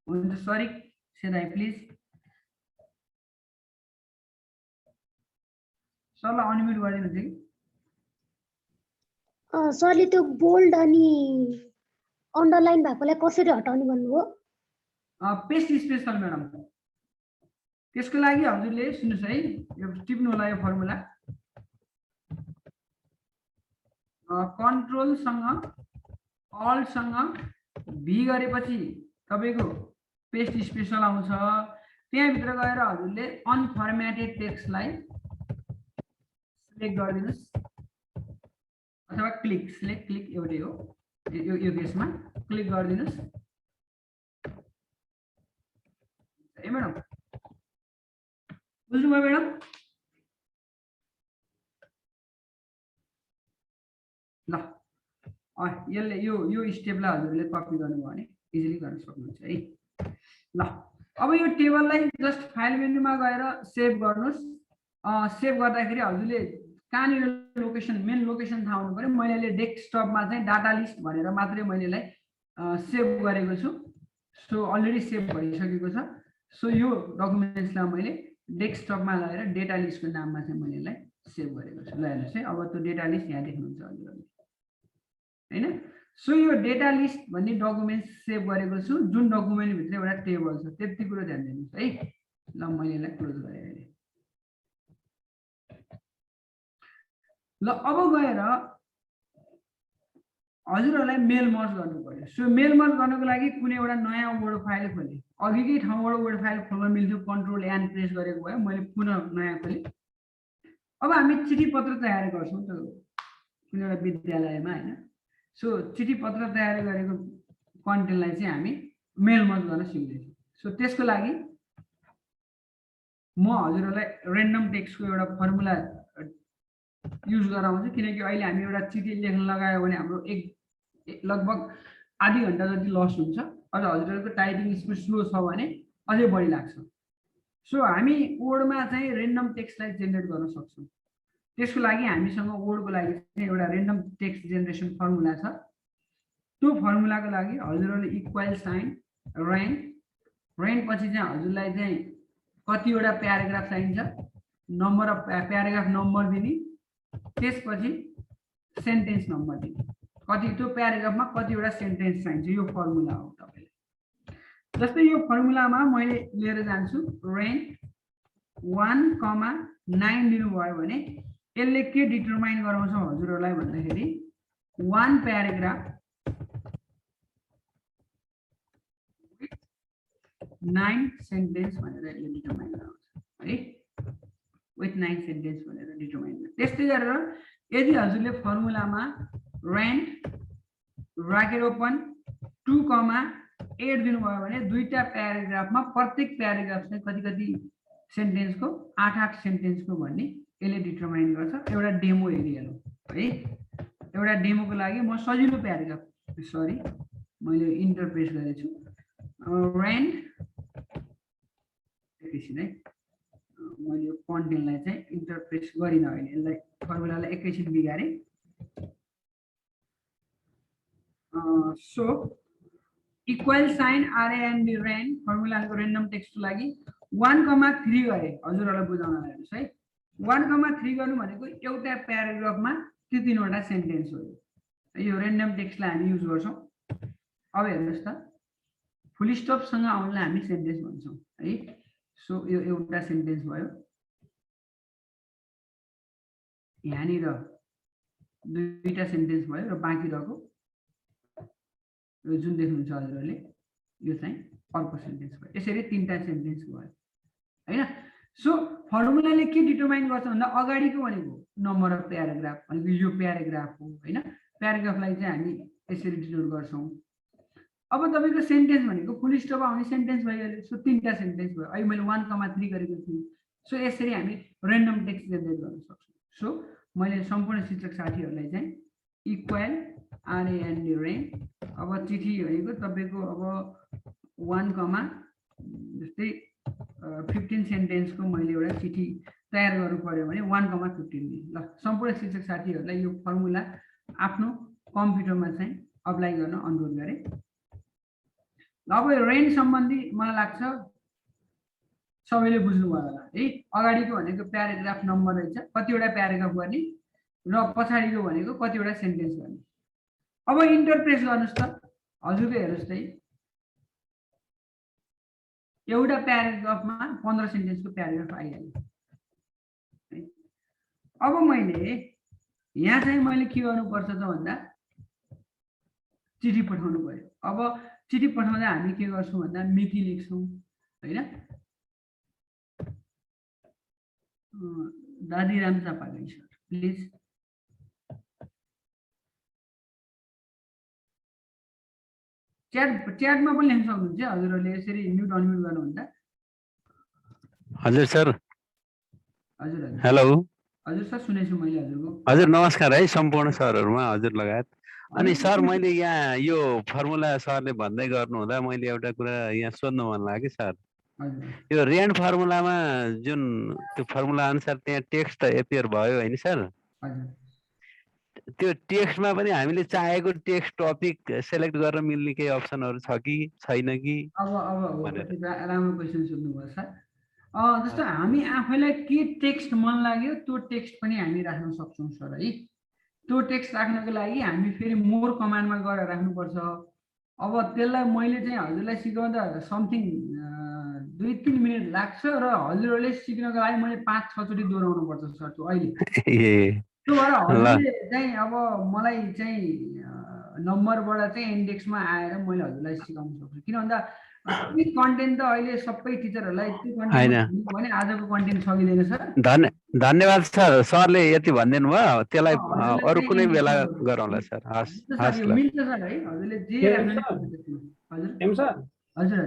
हुन्छ सरी सेदाई प्लिज सरलाई अनम्युट गरिदिनुहुन्छ कि सरले त्यो बोल्ड अनि अन्डरलाइन भएकोलाई कसरी हटाउने भन्नुभयो? पेस्ट स्पेसल म्याडम त्यसको लागि हजुरले सुन्नुहोस् है यो टिप्नु होला यो फर्मुला कन्ट्रोलसँग अल्टसँग भी गरेपछि तपाईँको पेस्ट स्पेसल आउँछ त्यहाँभित्र गएर हजुरले अनफर्म्याटेड टेक्स्टलाई सिलेक्ट गरिदिनुहोस् अथवा क्लिक एउटै हो यो केसमा क्लिक गरिदिनुहोस् ए म्याडम बुझ्नुभयो म्याडम ल यसले यो स्टेपलाई हजुरले कपी गर्नुभयो भने इजिली गर्न सक्नुहुन्छ है ल अब यो टेबललाई जस्ट फाइल मेन्युमा गएर सेभ गर्नुहोस् सेभ गर्दाखेरि हजुरले कहाँनिर लोकेसन मेन लोकेसन थाहा हुनु पर्यो मैले अहिले डेस्कटपमा चाहिँ डाटा लिस्ट भनेर मात्रै मैले यसलाई सेभ गरेको छु सो अलरेडी सेभ भइसकेको छ सो यो डकुमेन्ट्सलाई मैले डेस्कटपमा लगेर डेटा लिस्टको नाममा चाहिँ मैले यसलाई सेभ गरेको छु ल हेर्नुहोस् है अब त्यो डेटा लिस्ट यहाँ देख्नुहुन्छ हजुरहरूले हैन सो यो डेटा लिस्ट भन्ने डकुमेन्ट सेभ गरेको छु जुन डकुमेन्ट भित्र एउटा टेबल छ त्यति कुरा ध्यान दिनुहोस् है ल मैले यसलाई क्लोज गरेँ अहिले ल अब गएर हजुरहरूलाई मेल मर्ज गर्नु पर्यो सो मेल मर्ज गर्नको लागि कुनै एउटा नयाँ वर्ड फाइल खोले अघिकै ठाउँबाट वर्ड फाइल खोल्न मिल्थ्यो कन्ट्रोल एन प्रेस गरेको भए मैले पुनः नयाँ खोलेँ अब हामी चिठी पत्र तयार गर्छौँ त्यो कुनै एउटा विद्यालयमा हैन सो चिठी पत्र तयार गरेको कन्टेन्टलाई चाहिँ हामी मेल मर्ज गर्न सिक्दैछौँ सो त्यसको लागि म हजुरहरूलाई रेन्डम टेक्स्टको एउटा फर्मुला युज गराउँछु किनकि अहिले हामी एउटा चिठी लेख्न लगायो भने हाम्रो लगभग आधी घन्टा जति लस हुन्छ अझ हजुरहरूको टाइपिङ स्पिड स्लो छ भने अझै बढी लाग्छ सो हामी वर्डमा चाहिँ रेन्डम टेक्स्टलाई जेनेरेट गर्न सक्छौँ त्यसको लागि हामीसँग वर्डको लागि चाहिँ एउटा रेन्डम टेक्स्ट जेनेरेसन फर्मुला छ त्यो फर्मुलाको लागि हजुरहरूले इक्वल साइन रेन्ड पछि चाहिँ हजुरलाई चाहिँ कतिवटा प्याराग्राफ चाहिन्छ नम्बर अफ प्याराग्राफ नम्बर दिने त्यसपछि सेन्टेन्स नम्बर दिने कति त्यो प्याराग्राफमा कतिवटा सेन्टेन्स चाहिन्छ यो फर्मुला हो तपाईँले जस्तै यो फर्मुलामा मैले लिएर जान्छु रेन्ड 1,9 दिनुभयो भने यसले के डिटरमाइन गराउँछ हजुरहरूलाई भन्दाखेरि 1 प्याराग्राफ 9 सेन्टेन्स भनेर यसले डिटरमाइन गराउँछ है विथ 9 सेन्टेन्स भनेर डिटरमाइन गर्छ त्यस्तै गरेर यदि हजुरले फर्मुलामा रेन्ड ब्राकेट ओपन 2,8 दिनुभयो भने दुईटा प्याराग्राफमा प्रत्येक प्याराग्राफ चाहिँ कति सेन्टेन्सको 8 सेन्टेन्सको भन्ने यसले डिटरमाइन गर्छ एउटा डेमो एरिया हो है एउटा डेमोको लागि म सजिलो प्याराग्राफ सरी मैले इन्टरप्रेस गरेको छु रेन्ड एकैछिन है मैले यो कन्टेन्टलाई चाहिँ इन्टरप्रेस गरिनँ अहिले यसलाई फर्मुलालाई एकैछिन बिगारेँ सो इक्वल साइन आरएएनडी रेन्ड फर्मुलाको रेन्डम टेक्स्टको लागि 1,3 गरे हजुरहरूलाई बुझाउन हेर्नुहोस् है 1,3 गर्नु भनेको एउटा प्याराग्राफमा तीनवटा सेन्टेन्स हो यो रेन्डम टेक्स्टलाई हामी युज गर्छौँ अब हेर्नुहोस् त फुल स्टपसँग आउनलाई हामी सेन्टेन्स भन्छौँ है सो यो एउटा सेन्टेन्स भयो यहाँनिर दुईटा सेन्टेन्स भयो र बाँकी रहेको यो जुन देख्नुहुन्छ हजुरहरूले यो चाहिँ अर्को सेन्टेन्स भयो यसरी तीनटा सेन्टेन्स भयो हैन सो फर्मुलाले के डिटरमाइन गर्छ भन्दा अगाडिको भनेको नम्बर अफ प्याराग्राफ भनेको यो प्याराग्राफ हो हैन प्याराग्राफलाई चाहिँ हामी यसरी डिनोट गर्छौँ अब तपाईको सेन्टेन्स भनेको फुल स्टप आउने सेन्टेन्स भइहाल्यो सो तीनटा सेन्टेन्स भयो अहिले मैले 1,3 गरेको थिएँ सो यसरी हामी रेन्डम टेक्स्ट जेनेरेट गर्न सक्छौँ सो मैले सम्पूर्ण शिक्षक साथीहरूलाई चाहिँ इक्वल आरएएनडी रेन्ड अब चिठी भनेको तपाईँको अब 1, जस्तै 15 सेन्टेन्सको मैले एउटा चिठी तयार गर्नु पर्यो भने 1,15 दिए। ल सम्पूर्ण शिक्षक साथीहरूलाई यो फर्मुला आफ्नो कम्प्युटरमा चाहिँ अप्लाई गर्न अनुरोध गरेँ। अब रेन्ज सम्बन्धी मलाई लाग्छ सबैले बुझ्नुभयो होला है। अगाडिको भनेको प्याराग्राफ नम्बर रहेछ, कतिवटा प्याराग्राफ गर्ने र पछाडिको भनेको कतिवटा सेन्टेन्स गर्ने। अब इन्टर प्रेस गर्नुहोस् त, हजुरको हेर्नुहोस् त एउटा प्याराग्राफमा 15 सेन्टेन्सको प्याराग्राफ आइहाल्यो। अब मैले यहाँ चाहिँ मैले के गर्नुपर्छ त भन्दा चिठी पठाउनु पर्यो। अब चिठी पठाउँदा हामी के गर्छौँ भन्दा मिति लेख्छौँ होइन। दादीराम चापागाई सर प्लिज। च्याटमा पनि लेख्न सक्नुहुन्छ हजुरहरूले, यसरी म्युट अनम्युट गर्नुहुन्छ। हजुर सर। हजुर हजुर हेलो हजुर सर, सुनेछु मैले हजुरको। हजुर नमस्कार है सम्पूर्ण सरहरूमा हजुर लगायत। अनि सर मैले यहाँ यो फर्मुला सरले भन्दै गर्नुहुँदा मैले एउटा कुरा यहाँ सोध्नु मन लाग्यो सर। यो रेन्ड फर्मुलामा जुन त्यो फर्मुला अनुसार त्यहाँ टेक्स्ट त एपियर भयो होइन सर? त्यो टेक्स्टमा पनि हामीले चाहेको टेक्स्ट टपिक सेलेक्ट गर्न मिल्ने केही अप्सनहरू छ कि छैन कि? अब राम्रो क्वेसन सोध्नुभयो सर। जस्तो हामी आफैलाई के टेक्स्ट मन लाग्यो त्यो टेक्स्ट पनि हामी राख्न सक्छौँ सर है। त्यो टेक्स्ट राख्नको लागि हामी फेरि मोर कमान्डमा गएर राख्नुपर्छ। अब त्यसलाई मैले चाहिँ हजुरलाई सिकाउँदा समथिङ 2-3 मिनट लाग्छ र हजुरहरूले सिक्नको लागि मैले 5-6 चोटि दोहोऱ्याउनु पर्छ सर त्यो अहिले। त्यो भएर हजुरले चाहिँ अब मलाई चाहिँ नम्बरबाट चाहिँ इन्डेक्समा आएर मैले हजुरलाई सिकाउन सक्छु। किन भन्दा त्यो कन्टेन्ट त अहिले सबै टिचरहरूलाई त्यो कन्टेन्ट भने आजको कन्टेन्ट सकिँदैन सर। धन्यवाद सर, सरले यति भनिदिनु भयो, त्यसलाई अरू कुनै बेला गरौँला सर। हस् हस् ल। मिल्छ सर है, हजुरले जे हजुर सर हजुर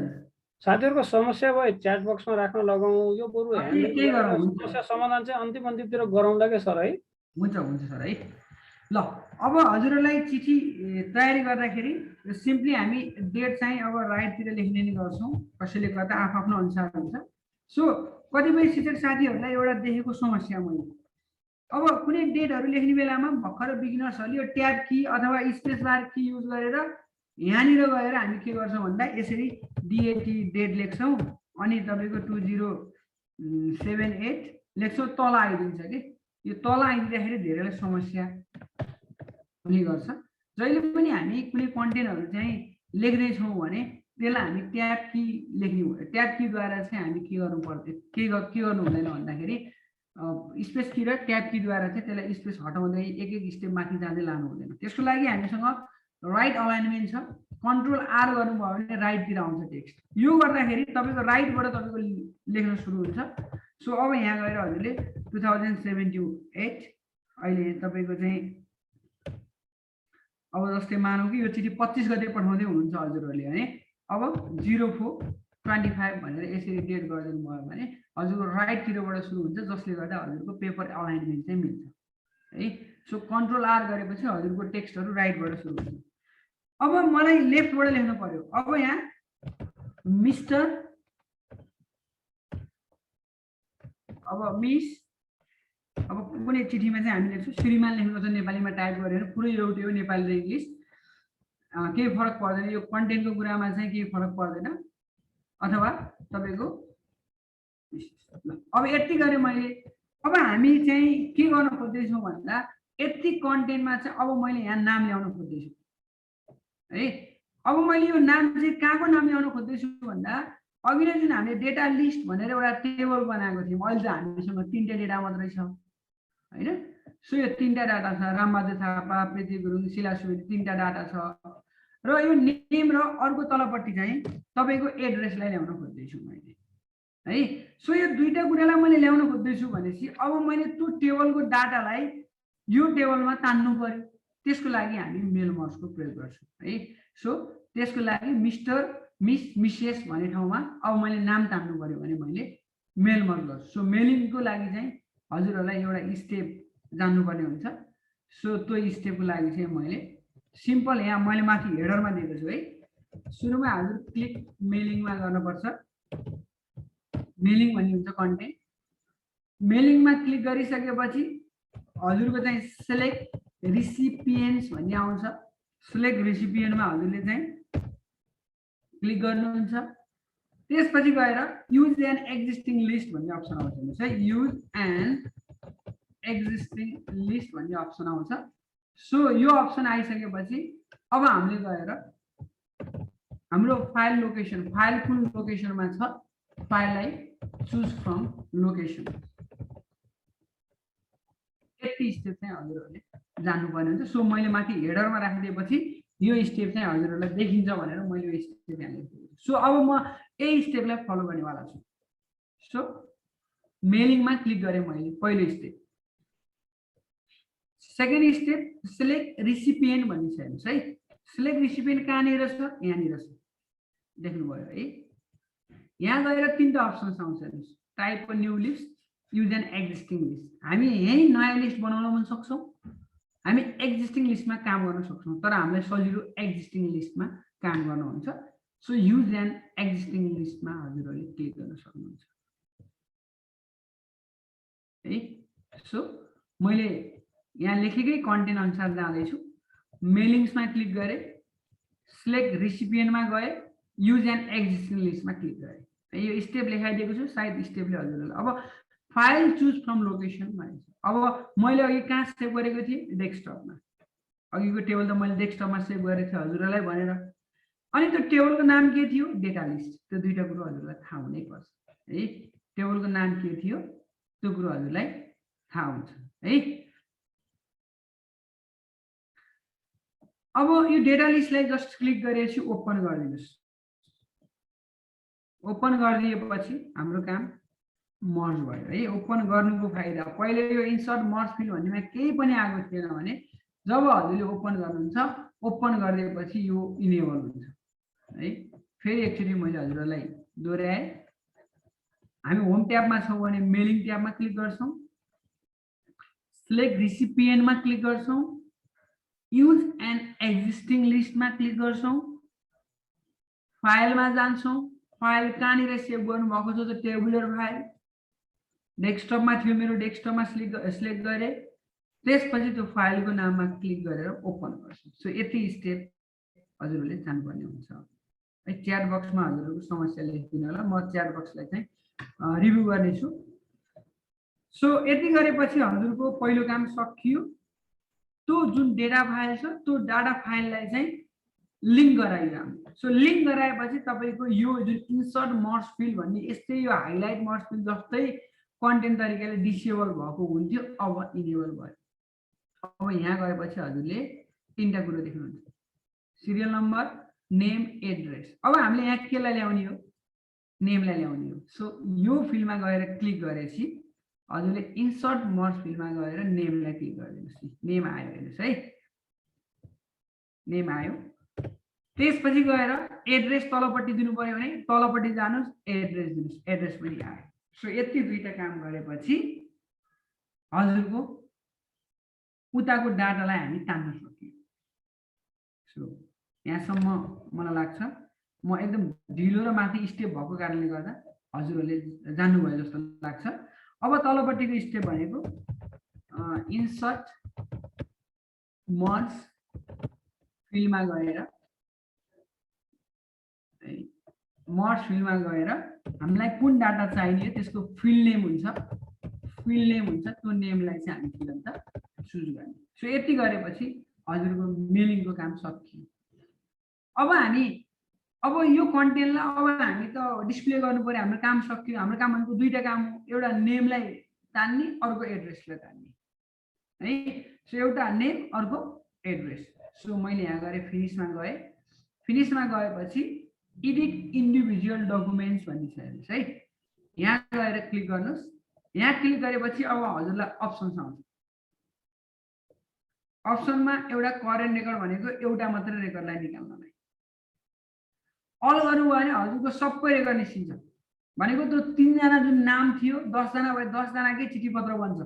साथीहरूको समस्या भयो च्याट बक्समा राख्न लगाउँ, यो बरु समस्या समाधान चाहिँ अन्तिमतिर गरौँला क्या सर है। हुन्छ हुन्छ सर है। ल अब हजुरहरूलाई चिठी तयारी गर्दाखेरि सिम्पली हामी डेट चाहिँ अब राइटतिर लेख्ने नै गर्छौँ, कसैले गर्दा आफ्नो अनुसार हुन्छ। सो कतिपय शिक्षक साथीहरूलाई एउटा देखेको समस्या मैले, अब कुनै डेटहरू लेख्ने बेलामा भर्खर बिगिनर्सहरूले यो ट्याब की अथवा स्पेस बार की युज गरेर यहाँनिर गएर हामी के गर्छौँ भन्दा यसरी डिएटी डेट लेख्छौँ अनि तपाईँको 2078 लेख्छौँ, तल आइदिन्छ कि यो तल आइदिँदाखेरि धेरैलाई समस्या हुने गर्छ। जहिले पनि हामी कुनै कन्टेन्टहरू चाहिँ लेख्दैछौँ भने त्यसलाई हामी ट्याब की लेख्ने हो। ट्याब कीद्वारा चाहिँ हामी के गर्नु पर्दैन, के गर्नु हुँदैन भन्दाखेरि स्पेस की र ट्याब कीद्वारा चाहिँ त्यसलाई स्पेस हटाउँदै एक स्टेप माथि जाँदै लानु हुँदैन। त्यसको लागि हामीसँग राइट अलाइनमेन्ट छ। कन्ट्रोल आर गर्नुभयो भने राइटतिर आउँछ टेक्स्ट। यो गर्दाखेरि तपाईँको राइटबाट तपाईँको लेख्न सुरु हुन्छ। सो अब यहाँ गएर हजुरले 2078 अहिले तपाईँको चाहिँ अब जस्तै मानौँ कि यो चिठी 25 गते पठाउँदै हुनुहुन्छ हजुरहरूले भने अब 0425 भनेर यसरी डेट गरिदिनु भयो भने हजुरको राइटतिरबाट सुरु हुन्छ, जसले गर्दा हजुरको पेपर अलाइनमेन्ट चाहिँ मिल्छ है। सो कन्ट्रोल आर गरेपछि हजुरको टेक्स्टहरू राइटबाट सुरु हुन्छ। अब मलाई लेफ्टबाट लेख्नु पर्यो। अब यहाँ मिस्टर, अब मिस, अब कुनै चिठीमा चाहिँ हामी लेख्छौँ श्रीमान लेख्नुपर्छ नेपालीमा टाइप गरेर, पुरै एउटै हो नेपाली र इङ्ग्लिस, केही फरक पर्दैन। यो कन्टेन्टको कुरामा चाहिँ केही फरक पर्दैन। अथवा तपाईँको अब यति गरेँ मैले। अब हामी चाहिँ के गर्न खोज्दैछौँ भन्दा यति कन्टेन्टमा चाहिँ अब मैले यहाँ नाम ल्याउन खोज्दैछु है। अब मैले यो नाम चाहिँ कहाँको नाम ल्याउन खोज्दैछु भन्दा अघि नै जुन हामीले डेटा लिस्ट भनेर एउटा टेबल बनाएको थियौँ, अहिले चाहिँ हामीसँग 3टा डेटा मात्रै छ होइन। सो यो 3टा डाटा छ, रामबहादुर थापा, प्रीति गुरुङ, शिला सुवेदी, 3टा डाटा छ र यो नेम र अर्को तलपट्टि चाहिँ तपाईँको एड्रेसलाई ल्याउन खोज्दैछु मैले है। सो यो दुईटा कुरालाई मैले ल्याउन खोज्दैछु भनेपछि अब मैले त्यो टेबलको डाटालाई यो टेबलमा तान्नु पर्यो। त्यसको लागि हामी मेल मर्जको प्रयोग गर्छौँ है। सो त्यसको लागि मिस्टर, मिस, मिसेस भन्ने ठाउँमा अब मैले नाम तान्नु पर्यो भने मैले मेल मर्ज गर्छु। सो मेलिङको लागि चाहिँ हजुरहरूलाई एउटा स्टेप जान्नुपर्ने हुन्छ। सो त्यो स्टेपको लागि चाहिँ मैले सिम्पल यहाँ मैले माथि हेडरमा दिएको छु है। सुरुमा हजुर क्लिक मेलिङमा गर्नुपर्छ। मेलिङ भन्ने हुन्छ कन्टेन्ट, मेलिङमा क्लिक गरिसकेपछि हजुरको चाहिँ सेलेक्ट रिसिपिएन्ट्स भन्ने आउँछ। सेलेक्ट रिसिपिएन्टमा हजुरले चाहिँ क्लिक गर्नुहुन्छ। त्यसपछि गएर युज एन एक्जिस्टिङ लिस्ट भन्ने अप्सन आउँछ है। युज एन एक्जिस्टिङ लिस्ट भन्ने अप्सन आउँछ। सो यो अप्सन आइसकेपछि अब हामीले गएर हाम्रो फाइल लोकेसन, फाइल कुन लोकेसनमा छ, फाइललाई चुज फ्रम लोकेसन, यति स्टेप चाहिँ हजुरहरूले जान्नुपर्ने हुन्छ। सो मैले माथि हेडरमा राखिदिएपछि यो स्टेप चाहिँ हजुरहरूलाई देखिन्छ भनेर मैले यो स्टेप यहाँ लेखेको छु। सो अब म यही स्टेपलाई फलो गर्नेवाला छु। सो मेलिङमा क्लिक गरेँ मैले, पहिलो स्टेप। सेकेन्ड स्टेप सिलेक्ट रिसिपिएन्ट भन्ने छ हेर्नुहोस् है। सिलेक्ट रिसिपिएन्ट कहाँनिर छ, यहाँनिर छ, देख्नुभयो है। यहाँ गएर तीनटा अप्सन्स आउँछ हेर्नुहोस्, type a new list, use an existing list. हामी यही नयाँ लिस्ट बनाउन पनि सक्छौँ, हामी एक्जिस्टिङ लिस्टमा काम गर्न सक्छौँ, तर हामीलाई सजिलो एक्जिस्टिङ लिस्टमा काम गर्न हुन्छ। सो युज एन एक्जिस्टिङ लिस्टमा हजुरहरूले क्लिक गर्न सक्नुहुन्छ है। सो मैले यहाँ लेखेकै कन्टेन्ट अनुसार जाँदैछु। मेलिङ्समा क्लिक गरेँ, सिलेक्ट रिसिपिएन्टमा गएँ, युज एन एक्जिस्टिङ लिस्टमा क्लिक गरेँ। यो स्टेप लेखाइदिएको छु, सायद स्टेपले हजुरहरूलाई अब फाइल चुज फ्रम लोकेसन भनिन्छ। अब मैले अघि कहाँ सेभ गरेको थिएँ, डेस्कटपमा। अघिको टेबल त मैले डेस्कटपमा सेभ गरेको थिएँ हजुरहरूलाई भनेर। अनि त्यो टेबलको नाम के थियो, डेटा लिस्ट। त्यो दुईटा कुरो हजुरलाई थाहा हुनै पर्छ है। टेबलको नाम के थियो त्यो कुरो हजुरलाई थाहा हुन्छ है। अब यो डेटा लिस्टलाई जस्ट क्लिक गरेपछि ओपन गरिदिनुहोस्। ओपन गरिदिएपछि हाम्रो काम मर्ज भयो है। ओपन गर्नुको फाइदा, पहिले यो इन्सर्ट मर्ज फिल भन्नेमा केही पनि आएको थिएन भने जब हजुरले ओपन गर्नुहुन्छ, ओपन गरिदिएपछि यो इनेबल हुन्छ है। फेरि एकचोटि मैले हजुरहरूलाई दोहोऱ्याएँ। हामी होम ट्याबमा छौँ भने मेलिङ ट्याबमा क्लिक गर्छौँ, सिलेक्ट रिसिपिएन्टमा क्लिक गर्छौँ, युज एन एक्जिस्टिङ लिस्टमा क्लिक गर्छौँ, फाइलमा जान्छौँ। फाइल कहाँनिर सेभ गर्नुभएको छ, त्यो टेबुलर फाइल डेस्कटपमा थियो, मेरो डेस्कटपमा सिलेक्ट गरेँ। त्यसपछि त्यो फाइलको नाममा क्लिक गरेर ओपन गर्छौँ। सो यति स्टेप हजुरहरूले जानुपर्ने हुन्छ है। च्याट बक्समा हजुरहरूको समस्या लेखिदिनु होला, म च्याट बक्सलाई चाहिँ रिभ्यू गर्नेछु। सो यति गरेपछि हजुरको पहिलो काम सकियो। त्यो जुन डेटा फाइल छ त्यो डाटा फाइललाई चाहिँ लिङ्क गराइयो हामीले। सो लिङ्क गराएपछि तपाईँको यो जुन इन्सर्ट मर्ज फिल भन्ने यस्तै यो हाइलाइट मर्ज फिल जस्तै कन्टेन्ट तरिकाले डिसेबल भएको हुन्थ्यो, अब इनेबल भयो। अब यहाँ गएपछि हजुरले तीनटा कुरो देख्नुहुन्छ, सिरियल नम्बर, नेम, एड्रेस। अब हामीले यहाँ केलाई ल्याउने हो, नेमलाई ल्याउने हो। सो यो फिल्डमा गएर क्लिक गरेपछि हजुरले इन्सर्ट मर्ज फिल्डमा गएर नेमलाई क्लिक गरिदिनुहोस्। नेम आयो हेर्नुहोस् है, नेम आयो। त्यसपछि गएर एड्रेस तलपट्टि दिनु पर्यो भने तलपट्टि जानुहोस्, एड्रेस दिनुहोस्, एड्रेस पनि आयो। सो यति दुईटा काम गरेपछि हजुरको उताको डाटालाई हामी तान्न सक्यौँ। सो यहाँसम्म मलाई लाग्छ म एकदम ढिलो र माथि स्टेप भएको कारणले गर्दा हजुरहरूले जान्नुभयो जस्तो लाग्छ। अब तलपट्टिको स्टेप भनेको इन्सर्ट मर्ज फिल्डमा गएर मर्ज फिल्डमा गएर हामीलाई कुन डाटा चाहिने हो त्यसको फिल्ड नेम हुन्छ, त्यो नेमलाई चाहिँ हामी के भन्छ चुज गर्ने। सो यति गरेपछि हजुरको मेलिङको काम सकियो। अब यो कन्टेन्टलाई अब हामी त डिस्प्ले गर्नु पर्यो, हाम्रो काम सकियो। हाम्रो काम भनेको दुईटा काम हो, एउटा नेमलाई तान्ने, अर्को एड्रेसलाई तान्ने है। सो एउटा नेम, अर्को एड्रेस। सो मैले यहाँ गएँ, फिनिसमा गएँ। फिनिसमा गएपछि एडिट इन्डिभिजुअल डकुमेन्ट्स भन्ने छ हेर्नुहोस् है। यहाँ गएर क्लिक गर्नुहोस्। यहाँ क्लिक गरेपछि अब हजुरलाई अप्सन्स आउँछ। अप्सनमा एउटा करेन्ट रेकर्ड भनेको एउटा मात्रै रेकर्डलाई निकाल्नलाई, अल गर्नुभयो भने हजुरको सबै रेकर्ड निस्किन्छ। भनेको त्यो 3 जना जुन नाम थियो 10 जना भए 10 जनाकै चिठी पत्र बन्छ।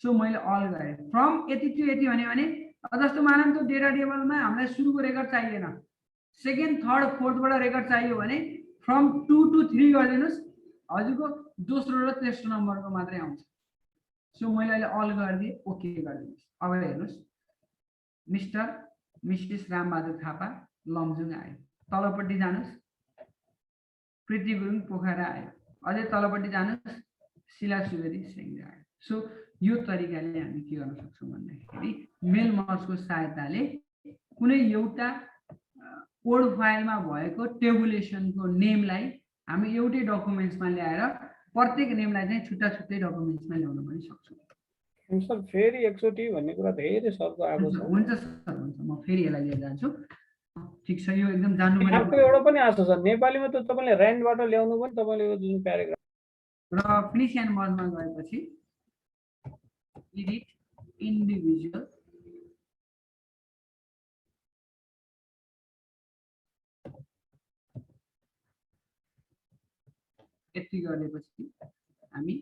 सो मैले अल गरेँ। फ्रम यति टु यति भने जस्तो मानौँ त्यो डेटा टेबलमा हामीलाई सुरुको रेकर्ड चाहिएन, सेकेन्ड, थर्ड, फोर्थबाट रेकर्ड चाहियो भने फ्रम 2 to 3 गरिदिनुहोस्। हजुरको दोस्रो र तेस्रो नम्बरको मात्रै आउँछ। सो मैले अहिले अल गरिदिएँ, ओके गरिदिनुहोस्। अब हेर्नुहोस् मिस्टर मिसेस रामबहादुर थापा लमजुङ आयो। तलपट्टि जानुहोस् प्रीति गुरुङ पोखरा आयो। अझै तलपट्टि जानुहोस् शिला सुवेदी सेङ्गे आयो। सो यो तरिकाले हामी के गर्न सक्छौँ भन्दाखेरि मेल मर्जको सहायताले कुनै एउटा कोड फाइलमा भएको टेबुलेसनको नेमलाई हामी एउटै डकुमेन्ट्समा ल्याएर प्रत्येक नेमलाई चाहिँ छुट्टा छुट्टै डकुमेन्ट्समा ल्याउन पनि सक्छौँ। सर फेरि एकचोटि भन्ने कुरा धेरै सरको आएको छ। हुन्छ सर, हुन्छ, म फेरि यसलाई लिएर जान्छु। ठिक छ, यो एकदम जान्नु अर्को एउटा पनि आएको छ सर, नेपालीमा त तपाईँले ऱ्यान्डबाट ल्याउनु पनि तपाईँले यो जुन प्याराग्राफ र फिनिस एन्ड मर्जमा गएपछि एडिट इन्डिभिजुअल यति गरेपछि हामी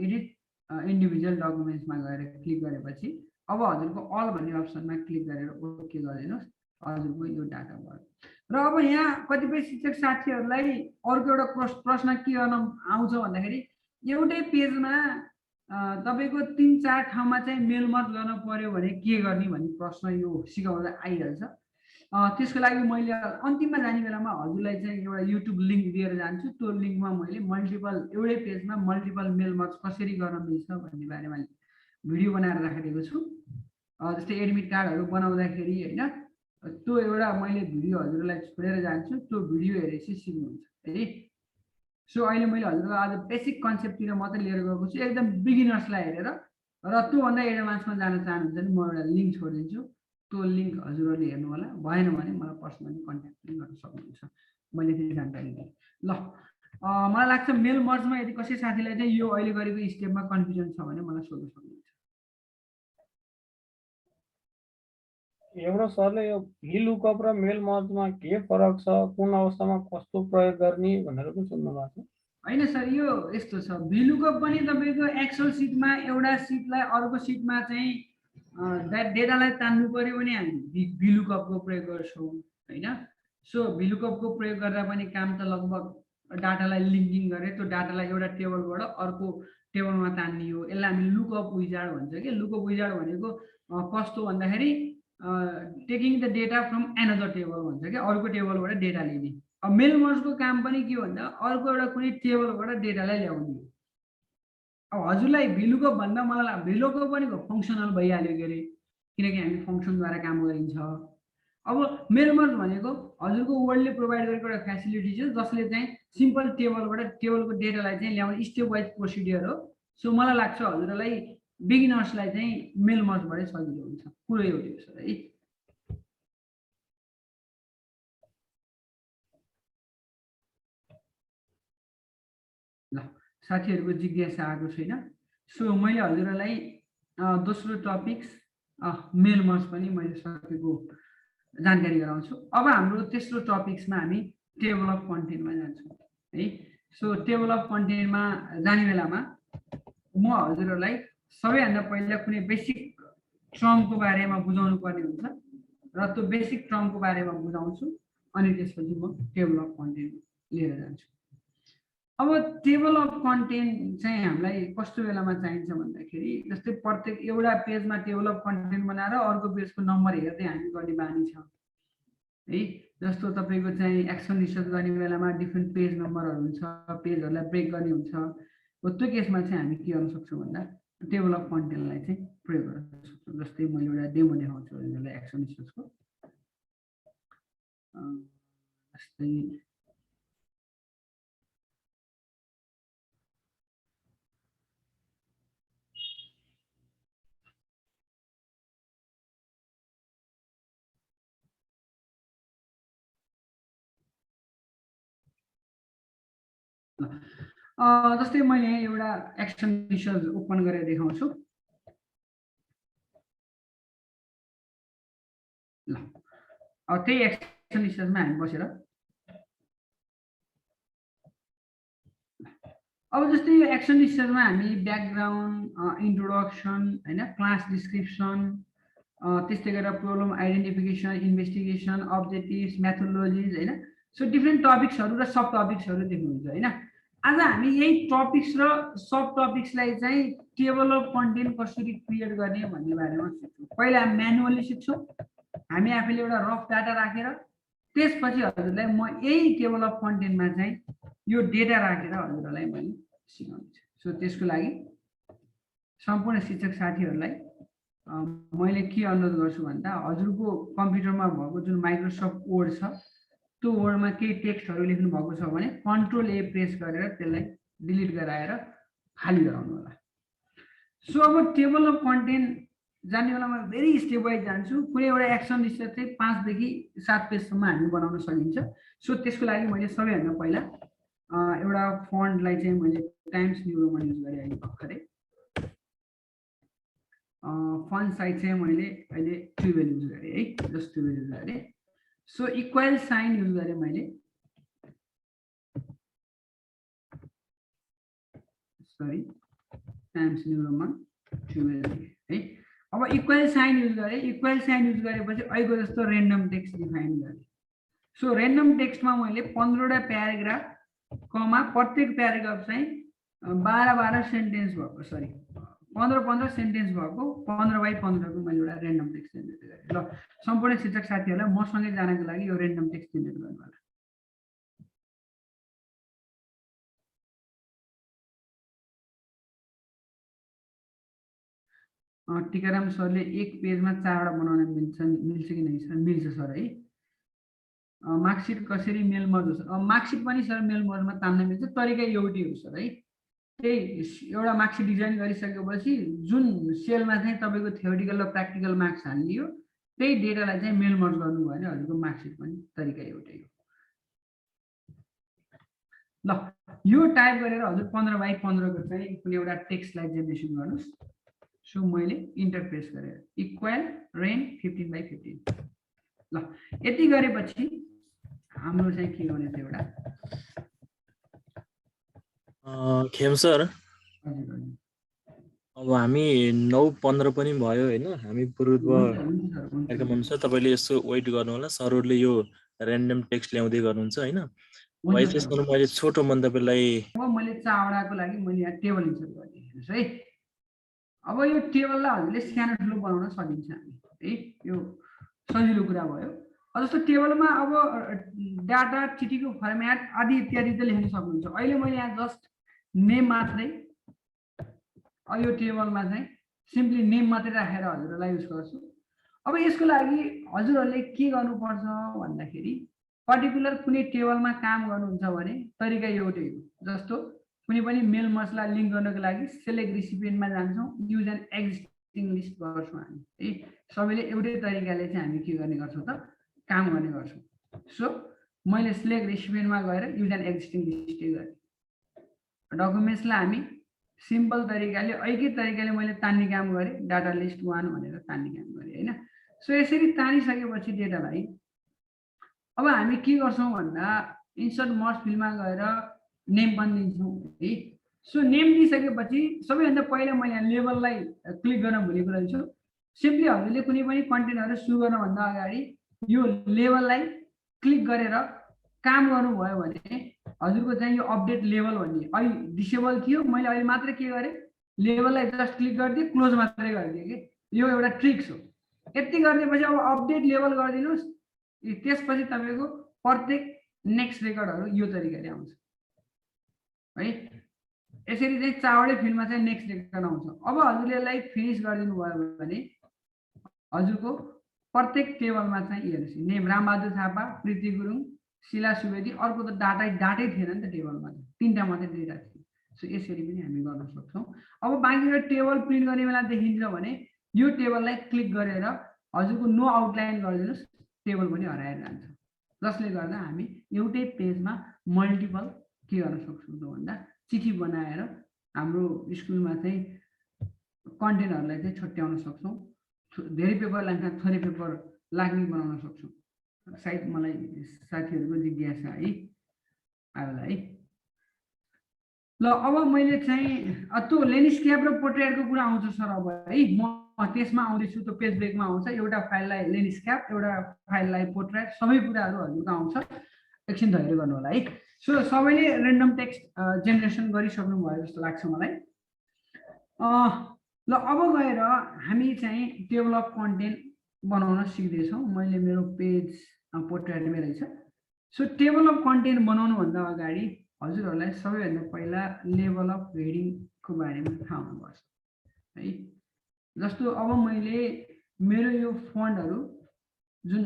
एडिट इन्डिभिजुअल डकुमेन्ट्समा गएर क्लिक गरेपछि अब हजुरको अल भन्ने अप्सनमा क्लिक गरेर ओके गरिदिनुहोस्। हजुरको यो डाटा भयो। र अब यहाँ कतिपय शिक्षक साथीहरूलाई अर्को एउटा प्रश्न के गर्न आउँछ भन्दाखेरि एउटै पेजमा तपाईँको 3-4 ठाउँमा चाहिँ मेल मर्ज गर्न पर्यो भने के गर्ने भन्ने प्रश्न यो सिकाउँदा आइहाल्छ। त्यसको लागि मैले अन्तिममा जाने बेलामा हजुरलाई चाहिँ एउटा युट्युब लिङ्क दिएर जान्छु। त्यो लिङ्कमा मैले मल्टिपल एउटै पेजमा मल्टिपल मेल मर्ज कसरी गर्न मिल्छ भन्ने बारेमा भिडियो बनाएर राखिदिएको छु। जस्तै एडमिट कार्डहरू बनाउँदाखेरि होइन, त्यो एउटा मैले भिडियो हजुरलाई छोडेर जान्छु। त्यो भिडियो हेरेपछि सिक्नुहुन्छ है। सो अहिले मैले हजुरलाई आज बेसिक कन्सेप्टतिर मात्रै लिएर गएको छु, एकदम बिगिनर्सलाई हेरेर। र त्योभन्दा एडभान्समा जान चाहनुहुन्छ भने म एउटा लिङ्क छोडिदिन्छु। त्यो लिङ्क हजुरहरूले हेर्नु होला, भएन भने मलाई पर्सनली कन्ट्याक्ट पनि गर्न सक्नुहुन्छ। मैले त्यो जानकारी दिएँ। ल मलाई लाग्छ मेल मर्जमा यदि कसै साथीलाई चाहिँ यो अहिले गरेको स्टेपमा कन्फ्युजन छ भने मलाई सोध्न सक्नुहुन्छ। एउटा सरले यो VLOOKUP र मेल मर्जमा के फरक छ, कुन अवस्थामा कस्तो प्रयोग गर्ने भनेर पनि सोध्नु भएको छ। होइन सर, यो यस्तो छ, VLOOKUP पनि तपाईँको एक्सेल सिटमा एउटा सिटलाई अर्को सिटमा चाहिँ डेटालाई तान्नु पर्यो भने हामी VLOOKUP को प्रयोग गर्छौँ होइन। सो VLOOKUP को प्रयोग गर्दा पनि काम त लगभग डाटालाई लिङ्किङ गरेर त्यो डाटालाई एउटा टेबलबाट अर्को टेबलमा तान्ने हो। यसलाई हामी लुकअप विजार्ड भन्छ कि। लुकअप विजार्ड भनेको कस्तो भन्दाखेरि taking the data from another table भन्छ कि, अर्को टेबलबाट डेटा लिने। अब मेल मर्जको काम पनि के भन्दा अर्को एउटा कुनै टेबलबाट डेटालाई ल्याउने। अब हजुरलाई VLOOKUP भन्दा मलाई VLOOKUP पनि फङ्सनल भइहाल्यो के अरे, किनकि हामी फङ्सनद्वारा काम गरिन्छ। अब मेल मर्ज भनेको हजुरको वर्ल्डले प्रोभाइड गरेको एउटा फेसिलिटी छ जसले चाहिँ सिम्पल टेबलबाट टेबलको डेटालाई चाहिँ ल्याउने स्टेप वाइज प्रोसिडियर हो। सो मलाई लाग्छ हजुरलाई बिगिनर्सलाई चाहिँ मेल मर्जबाटै सजिलो हुन्छ। कुरो एउटै हो सर है। ल साथीहरूको जिज्ञासा आएको छैन। सो मैले हजुरलाई दोस्रो टपिक्स मेल मर्ज पनि मैले सकेको जानकारी गराउँछु। अब हाम्रो तेस्रो टपिक्समा हामी टेबल अफ कन्टेन्टमा जान्छौँ है। सो टेबल अफ कन्टेन्टमा जाने बेलामा म हजुरहरूलाई सबैभन्दा पहिला कुनै बेसिक टर्मको बारेमा बुझाउनु पर्ने हुन्छ र त्यो बेसिक टर्मको बारेमा बुझाउँछु, अनि त्यसपछि म टेबल अफ कन्टेन्ट लिएर जान्छु। अब टेबल अफ कन्टेन्ट चाहिँ हामीलाई कस्तो बेलामा चाहिन्छ भन्दाखेरि जस्तै प्रत्येक एउटा पेजमा टेबल अफ कन्टेन्ट बनाएर अर्को पेजको नम्बर हेर्दै हामी गर्ने बानी छ है। जस्तो तपाईँको चाहिँ एक्सन रिसर्च गर्ने बेलामा डिफ्रेन्ट पेज नम्बरहरू हुन्छ, पेजहरूलाई ब्रेक गर्ने हुन्छ। त्यो केसमा चाहिँ हामी के गर्न सक्छौँ भन्दा टेबल अफ कन्टेन्टलाई चाहिँ प्रयोग गर्न सक्छौँ। जस्तै मैले एउटा डेमो देखाउँछु हजुरलाई एक्सन रिसर्चको। जस्तै जस्तै मैले एउटा एक्सन रिसर्च ओपन गरेर देखाउँछु। ल त्यही एक्सन रिसर्चमा हामी बसेर अब जस्तै यो एक्सन रिसर्चमा हामी ब्याकग्राउन्ड, इन्ट्रोडक्सन होइन, क्लास डिस्क्रिप्सन, त्यस्तै गरेर प्रब्लम आइडेन्टिफिकेसन, इन्भेस्टिगेसन, अब्जेक्टिभ्स, मेथोडोलोजिज होइन। सो डिफ्रेन्ट टपिक्सहरू र सब टपिक्सहरू देख्नुहुन्छ होइन। आज हामी यही टपिक्स र सब टपिक्सलाई चाहिँ टेबल अफ कन्टेन्ट कसरी क्रिएट गर्ने भन्ने बारेमा सिक्छौँ। पहिला हामी म्यानुअली सिक्छौँ, हामी आफैले एउटा रफ डाटा राखेर त्यसपछि हजुरलाई म यही टेबल अफ कन्टेन्टमा चाहिँ यो डेटा राखेर हजुरहरूलाई मैले सिकाउँछु। सो त्यसको लागि सम्पूर्ण शिक्षक साथीहरूलाई मैले के अनुरोध गर्छु भन्दा हजुरको कम्प्युटरमा भएको जुन माइक्रोसफ्ट वर्ड छ त्यो वर्डमा केही टेक्स्टहरू लेख्नु भएको छ भने कन्ट्रोल ए प्रेस गरेर त्यसलाई डिलिट गराएर खाली गराउनु होला। सो अब टेबल अफ कन्टेन्ट जान्ने बेलामा भेरी स्टेप वाइज जान्छु। कुनै एउटा एक्सन लिस्ट चाहिँ 5 देखि 7 पेजसम्म हामी बनाउन सकिन्छ। सो त्यसको लागि मैले सबैभन्दा पहिला एउटा फन्टलाई चाहिँ मैले टाइम्स न्यू रोमन युज गरेँ अहिले भर्खरै। फन्ट साइज चाहिँ मैले अहिले 12 युज गरेँ है, जस्ट 12 युज गरेँ। सो इक्वल साइन युज गरेँ मैले, सरी टाइम्स न्यू रोमन 12 है। अब इक्वल साइन युज गरेँ। इक्वल साइन युज गरेपछि अहिलेको जस्तो रेन्डम टेक्स्ट डिफाइन गरेँ। सो रेन्डम टेक्स्टमा मैले 15वटा प्याराग्राफ कमा प्रत्येक प्याराग्राफ चाहिँ 12 सेन्टेन्स भएको, सरी 15 सेन्टेन्स भएको 15x15 को मैले एउटा रेन्डम टेक्स्ट जेनेरेट गरेँ। ल सम्पूर्ण शिक्षक साथीहरूलाई मसँगै जानको लागि यो रेन्डम टेक्स्ट जेनेरेट गर्नु होला। टिकाराम सरले एक पेजमा 4वटा बनाउन मिल्छ कि नै सर? मिल्छ सर है। मार्कसिट कसरी मेल मर्ज हुन्छ? मार्कसिट पनि सर मेल मर्जमा तान्न मिल्छ, तरिका एउटै हो सर है। त्यही एउटा मार्कसिट डिजाइन गरिसकेपछि जुन सेलमा चाहिँ तपाईँको थ्योरिटिकल र प्र्याक्टिकल मार्क्स हालियो त्यही डेटालाई चाहिँ मेल मर्ज गर्नुभयो भने हजुरको मार्कसिट पनि तरिका एउटै हो। ल यो टाइप गरेर हजुर 15x15 को चाहिँ कुनै एउटा टेक्स्टलाई जेनेरेसन गर्नुहोस्। सो मैले इन्टरप्रेस गरेर इक्वल रेन 15x15। ल यति गरेपछि हाम्रो चाहिँ के गर्ने थियो एउटा खेम सर, अब हामी 9:15 पनि भयो होइन, हामी पूर्व हुन्छ। तपाईँले यसो वेट गर्नु होला, सरहरूले यो ऱ्यान्डम टेक्स्ट ल्याउँदै गर्नुहुन्छ होइन। वाइस मैले छोटो मन्तव्यलाई मैले 4वटाको लागि मैले यहाँ टेबल इन्सर्ट गरिदिएँ हेर्नुहोस् है। अब यो टेबललाई हजुरले सानो ठुलो बनाउन सकिन्छ हामी है, यो सजिलो कुरा भयो। जस्तो टेबलमा अब डाटा, चिठीको फर्मेट आदि इत्यादि त लेख्न सक्नुहुन्छ। अहिले मैले यहाँ जस्ट नेम मात्रै, यो टेबलमा चाहिँ सिम्पली नेम मात्रै राखेर हजुरहरूलाई युज गर्छु। अब यसको लागि हजुरहरूले के गर्नुपर्छ भन्दाखेरि पर्टिकुलर कुनै टेबलमा काम गर्नुहुन्छ भने तरिका एउटै हो। जस्तो कुनै पनि मेल मर्जलाई लिङ्क गर्नको लागि सेलेक्ट रिसिपिएन्टमा जान्छौँ, युज एन्ड एक्जिस्टिङ लिस्ट गर्छौँ हामी है। सबैले एउटै तरिकाले चाहिँ हामी के गर्ने गर्छौँ त काम गर्ने गर्छौँ। सो मैले सिलेक्ट रिसिपिएन्टमा गएर युज एन्ड एक्जिस्टिङ लिस्टै गरेँ। डकुमेन्ट्सलाई हामी सिम्पल तरिकाले एकै तरिकाले मैले तान्ने काम गरेँ, डाटा लिस्ट 1 भनेर तान्ने काम गरेँ होइन। सो यसरी तानिसकेपछि डेटालाई अब हामी के गर्छौँ भन्दा इन्सर्ट मर्ज फिल्डमा गएर नेम पनि दिन्छौँ है। सो नेम दिइसकेपछि सबैभन्दा पहिला मैले यहाँ लेबललाई क्लिक गर्न भुलेको रहेछु। सिम्पली हजुरले कुनै पनि कन्टेन्टहरू सुरु गर्नुभन्दा अगाडि यो लेबललाई क्लिक गरेर काम गर्नुभयो भने हजुरको चाहिँ यो अपडेट लेबल भन्ने अहिले डिसेबल थियो। मैले अहिले मात्र के गरेँ, लेबललाई जस्ट क्लिक गरिदिएँ, क्लोज मात्रै गरिदिएँ कि यो एउटा ट्रिक्स हो। यति गरिदिएपछि अब अपडेट लेबल गरिदिनुहोस्। त्यसपछि तपाईँको प्रत्येक नेक्स्ट रेकर्डहरू यो तरिकाले आउँछ है। यसरी चाहिँ 4वटै फिल्डमा चाहिँ नेक्स्ट रेकर्ड आउँछ। अब हजुरले यसलाई फिनिस गरिदिनु भयो भने हजुरको प्रत्येक टेबलमा चाहिँ हेर्नुहोस्, नेम रामबहादुर थापा, प्रीति गुरुङ, शिला सुवेदी, अर्को त डाटै थिएन नि त टेबलमा, 3टा मात्रै डेटा थियो। सो यसरी पनि हामी गर्न सक्छौँ। अब बाँकी टेबल प्रिन्ट गर्ने बेला देखिन्छ भने यो टेबललाई क्लिक गरेर हजुरको नो आउटलाइन गरिदिनुहोस्, टेबल पनि हराएर जान्छ। जसले गर्दा हामी एउटै पेजमा मल्टिपल के गर्न सक्छौँ त भन्दा चिठी बनाएर हाम्रो स्कुलमा चाहिँ कन्टेन्टहरूलाई चाहिँ छुट्याउन सक्छौँ। धेरै पेपर लाग्छ, थोरै पेपर लाग्ने बनाउन सक्छौँ। सायद मलाई साथीहरूको जिज्ञासा है आयोला है। ल अब मैले चाहिँ त्यो ल्यान्डस्केप र पोर्ट्रेटको कुरा आउँछ सर अब है। म त्यसमा आउँदैछु, त्यो पेज ब्रेकमा आउँछ। एउटा फाइललाई ल्यान्डस्केप, एउटा फाइललाई पोर्ट्रेट, सबै कुराहरू हजुरको आउँछ। एकछिन धैर्य गर्नु होला है। सो सबैले रेन्डम टेक्स्ट जेनेरेसन गरिसक्नु भयो जस्तो लाग्छ मलाई। ल अब गएर हामी चाहिँ टेबल अफ कन्टेन्ट बनाउन सिक्दैछौँ। मैले मेरो पेज पोर्ट्रेटमै रहेछ। सो टेबल अफ कन्टेन्ट बनाउनुभन्दा अगाडि हजुरहरूलाई सबैभन्दा पहिला लेभल अफ हेडिङको बारेमा थाहा हुनुपर्छ है। जस्तो अब मैले मेरो यो फन्टहरू जुन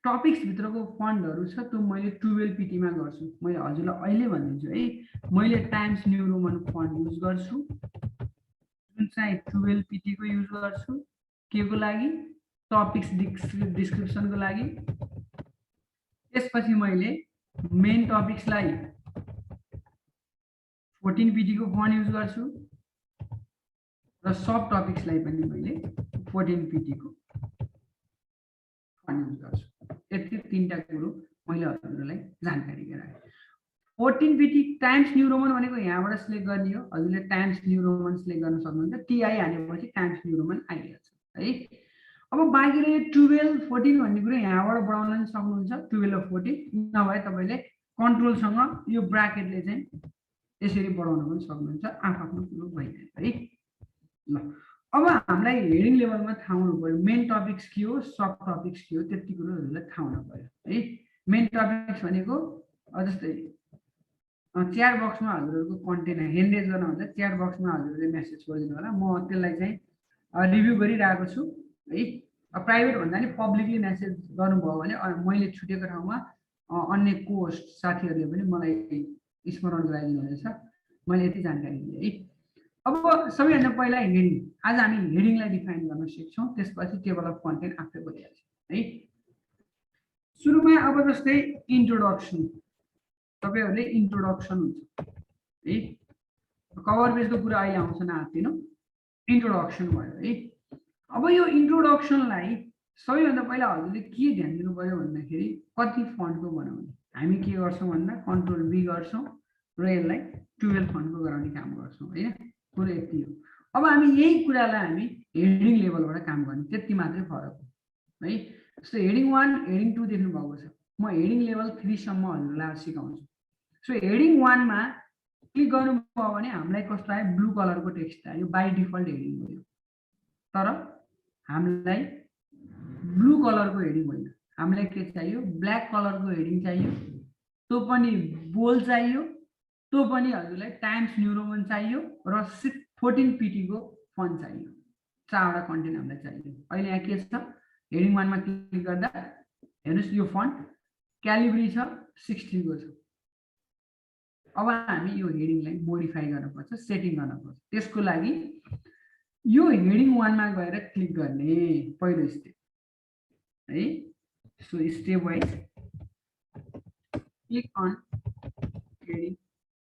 टपिक्स भित्रको फन्टहरू छ त्यो मैले 12 PT मा गर्छु। मैले हजुरलाई अहिले भनिदिन्छु है, मैले times new Roman font use गर्छु, जुन चाहिँ 12 PT को युज गर्छु। के को लागि? टपिक्स डिस्क्रिप्सनको लागि। त्यसपछि मैले मेन टपिक्सलाई 14 PT को फन्ट युज गर्छु र सब टपिक्सलाई पनि मैले 14 PT को फन्ट युज गर्छु। यति तीनटा कुरो मैले हजुरलाई जानकारी गराएँ। 14 PT टाइम्स न्यू रोमन भनेको यहाँबाट सिलेक्ट गर्ने हो। हजुरले टाइम्स न्यू रोमन सिलेक्ट गर्न सक्नुहुन्छ। TI हानेपछि टाइम्स न्यू रोमन आइहाल्छ है। अब बाँकी रह्यो 12 14 भन्ने कुरो यहाँबाट बढाउन पनि सक्नुहुन्छ। 12 र 14 नभए तपाईले कन्ट्रोलसँग यो ब्राकेटले चाहिँ यसरी बढाउन पनि सक्नुहुन्छ। आफ्नो कुरो भइहाल्यो है। ल अब हामीलाई हेडिङ लेभलमा थाहा हुनु पर्यो मेन टपिक्स के हो, सब टपिक्स के हो, त्यति कुरोहरूलाई थाहा हुनु पर्यो है। मेन टपिक्स भनेको जस्तै च्याट बक्समा हजुरहरूको कन्टेन्ट ह्यान्डेज गर्न हुन्छ। च्याट बक्समा हजुरहरूले मेसेज गरिदिनु होला। म त्यसलाई चाहिँ रिभ्यू गरिरहेको छु है। प्राइभेट भन्दा नि पब्लिकली मेसेज गर्नुभयो भने मैले छुटेको ठाउँमा अन्य कोस्ट साथीहरूले पनि मलाई स्मरण गराइदिनु हुनेछ। मैले यति जानकारी दिएँ है। अब सबैभन्दा पहिला हेडिङ। आज हामी हेडिङलाई डिफाइन गर्न सिक्छौँ, त्यसपछि टेबल अफ कन्टेन्ट आफै भइहाल्छ है। सुरुमा अब जस्तै इन्ट्रोडक्सन, तपाईहरुले इन्ट्रोडक्सन हुन्छ है। कभर पेजको कुरा अहिले आउँछ नआत्तिनु, इन्ट्रोडक्सन भयो है। अब यो इन्ट्रोडक्सनलाई सबैभन्दा पहिला हजुरले के ध्यान दिनु पर्यो भन्दाखेरि कति फन्टको बनाउने। हामी के गर्छौँ भन्दा कन्ट्रोल B गर्छौँ र यसलाई 12 फन्टको गराउने काम गर्छौँ हैन। कुरो यति हो। अब हामी यही कुरालाई हामी हेडिङ लेभलबाट काम गर्ने, त्यति मात्रै फरक हो है। जस्तो हेडिङ 1 हेडिङ 2 देख्नु भएको छ। म हेडिङ लेभल 3 सम्म हजुरलाई सिकाउँछु। सो हेडिङ 1 मा क्लिक गर्नुभयो भने हामीलाई कस्तो आयो? ब्लू कलरको टेक्स्ट आयो। बाइ डिफल्ट हेडिङ हो यो। तर हामीलाई ब्लू कलरको हेडिङ होइन, हामीलाई के चाहियो? ब्ल्याक कलरको हेडिङ चाहियो। त्यो पनि बोल्ड चाहियो। त्यो पनि हजुरलाई टाइम्स न्यू रोमन चाहियो र 14 PT को फन्ट चाहियो। चारवटा कन्टेन्ट हामीलाई चाहियो। अहिले यहाँ के छ? हेडिङ 1 मा क्लिक गर्दा हेर्नुस् यो फन्ट क्यालिब्री छ, 16 को छ। अब हामी यो हेडिङलाई मोडिफाई गर्नुपर्छ, सेटिङ गर्नुपर्छ। त्यसको लागि यो हेडिङ 1 मा गएर क्लिक गर्ने पहिलो स्टेप है। So step wise click on heading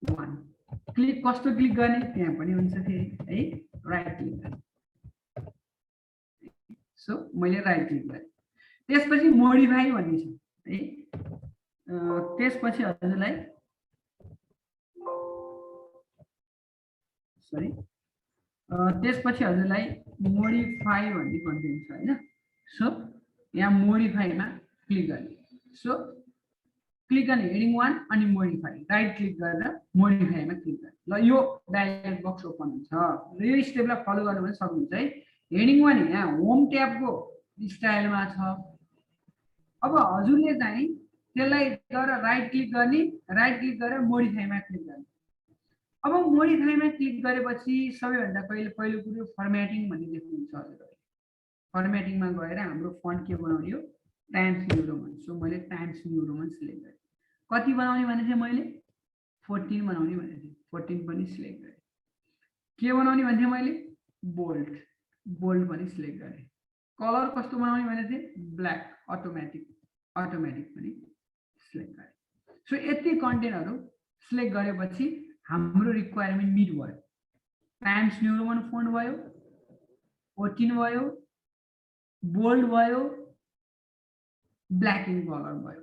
1। Click कस्तो क्लिक गर्ने? त्यहाँ पनि हुन्छ फेरि है। राइट क्लिक गर्ने। सो मैले राइट क्लिक गरेँ। त्यसपछि मोडिफाई भन्ने छ है। त्यसपछि हजुरलाई त्यसपछि हजुरलाई मोडिफाई भन्ने कन्टेन्ट छ हैन। सो यहाँ मोडिफाईमा क्लिक गर्ने। सो क्लिक गर्ने हेडिङ 1 अनि मोडिफाई, राइट क्लिक गरेर मोडिफाईमा क्लिक गर्ने। ल यो डायलग बक्स ओपन हुन्छ र यो स्टेपलाई फलो गर्नु पनि सक्नुहुन्छ है। हेडिङ 1 यहाँ होम ट्याबको स्टाइलमा छ। अब हजुरले चाहिँ त्यसलाई गएर राइट क्लिक गर्ने, राइट क्लिक गरेर मोडिफाईमा क्लिक गर्ने। अब मोडिफाईमा क्लिक गरेपछि सबैभन्दा पहिलो कुरो फर्म्याटिङ भन्ने देख्नुहुन्छ हजुरहरूले। फर्म्याटिङमा गएर हाम्रो फन्ट के बनाउने हो? Times new Roman. सो मैले टाइम्स न्यू रोमन सिलेक्ट गरेँ। कति बनाउने भने थिएँ मैले? 14 बनाउने भने थिएँ। 14 पनि सिलेक्ट गरेँ। के बनाउने भने थिएँ मैले? बोल्ड पनि सिलेक्ट गरेँ। कलर कस्तो बनाउने भने थिएँ? ब्ल्याक अटोमेटिक पनि सिलेक्ट गरेँ। सो यति कन्टेन्टहरू सिलेक्ट गरेपछि हाम्रो रिक्वायरमेन्ट मिट भयो। टाइम्स न्यू रोमन फन्ट भयो, 14 भयो, बोल्ड भयो, ब्ल्याक इन कलर भयो।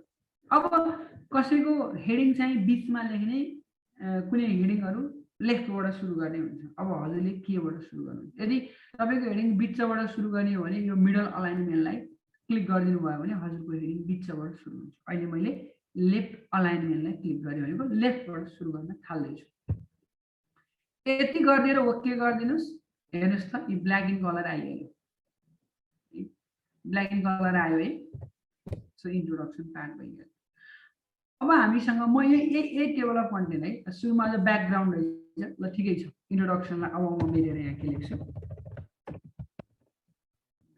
अब कसैको हेडिङ चाहिँ बिचमा लेख्ने कुनै हेडिङहरू लेफ्टबाट सुरु गर्ने हुन्छ। अब हजुरले केबाट सुरु गर्नुहुन्छ? यदि तपाईको हेडिङ बिचबाट सुरु गर्ने हो भने यो मिडल अलाइनमेन्टलाई क्लिक गरिदिनु भयो भने हजुरको हेडिङ बिचबाट सुरु हुन्छ। अहिले मैले लेफ्ट अलाइनमेन्टलाई क्लिक गऱ्यो भनेको लेफ्टबाट सुरु गर्न थाल्दैछु। यति गरिदिएर ओके गरिदिनुहोस्। हेर्नुहोस् त यो ब्ल्याक इन कलर आइहाल्यो, ब्ल्याक इन कलर आयो है। सो इन्ट्रोडक्सन पार्ट भइहाल्यो। अब हामीसँग म यही टेबल अफ कन्टेन्ट है, सुरुमा अझ ब्याकग्राउन्ड रहेछ, ल ठिकै छ। इन्ट्रोडक्सनलाई अब म मेरेर यहाँ के लेख्छु,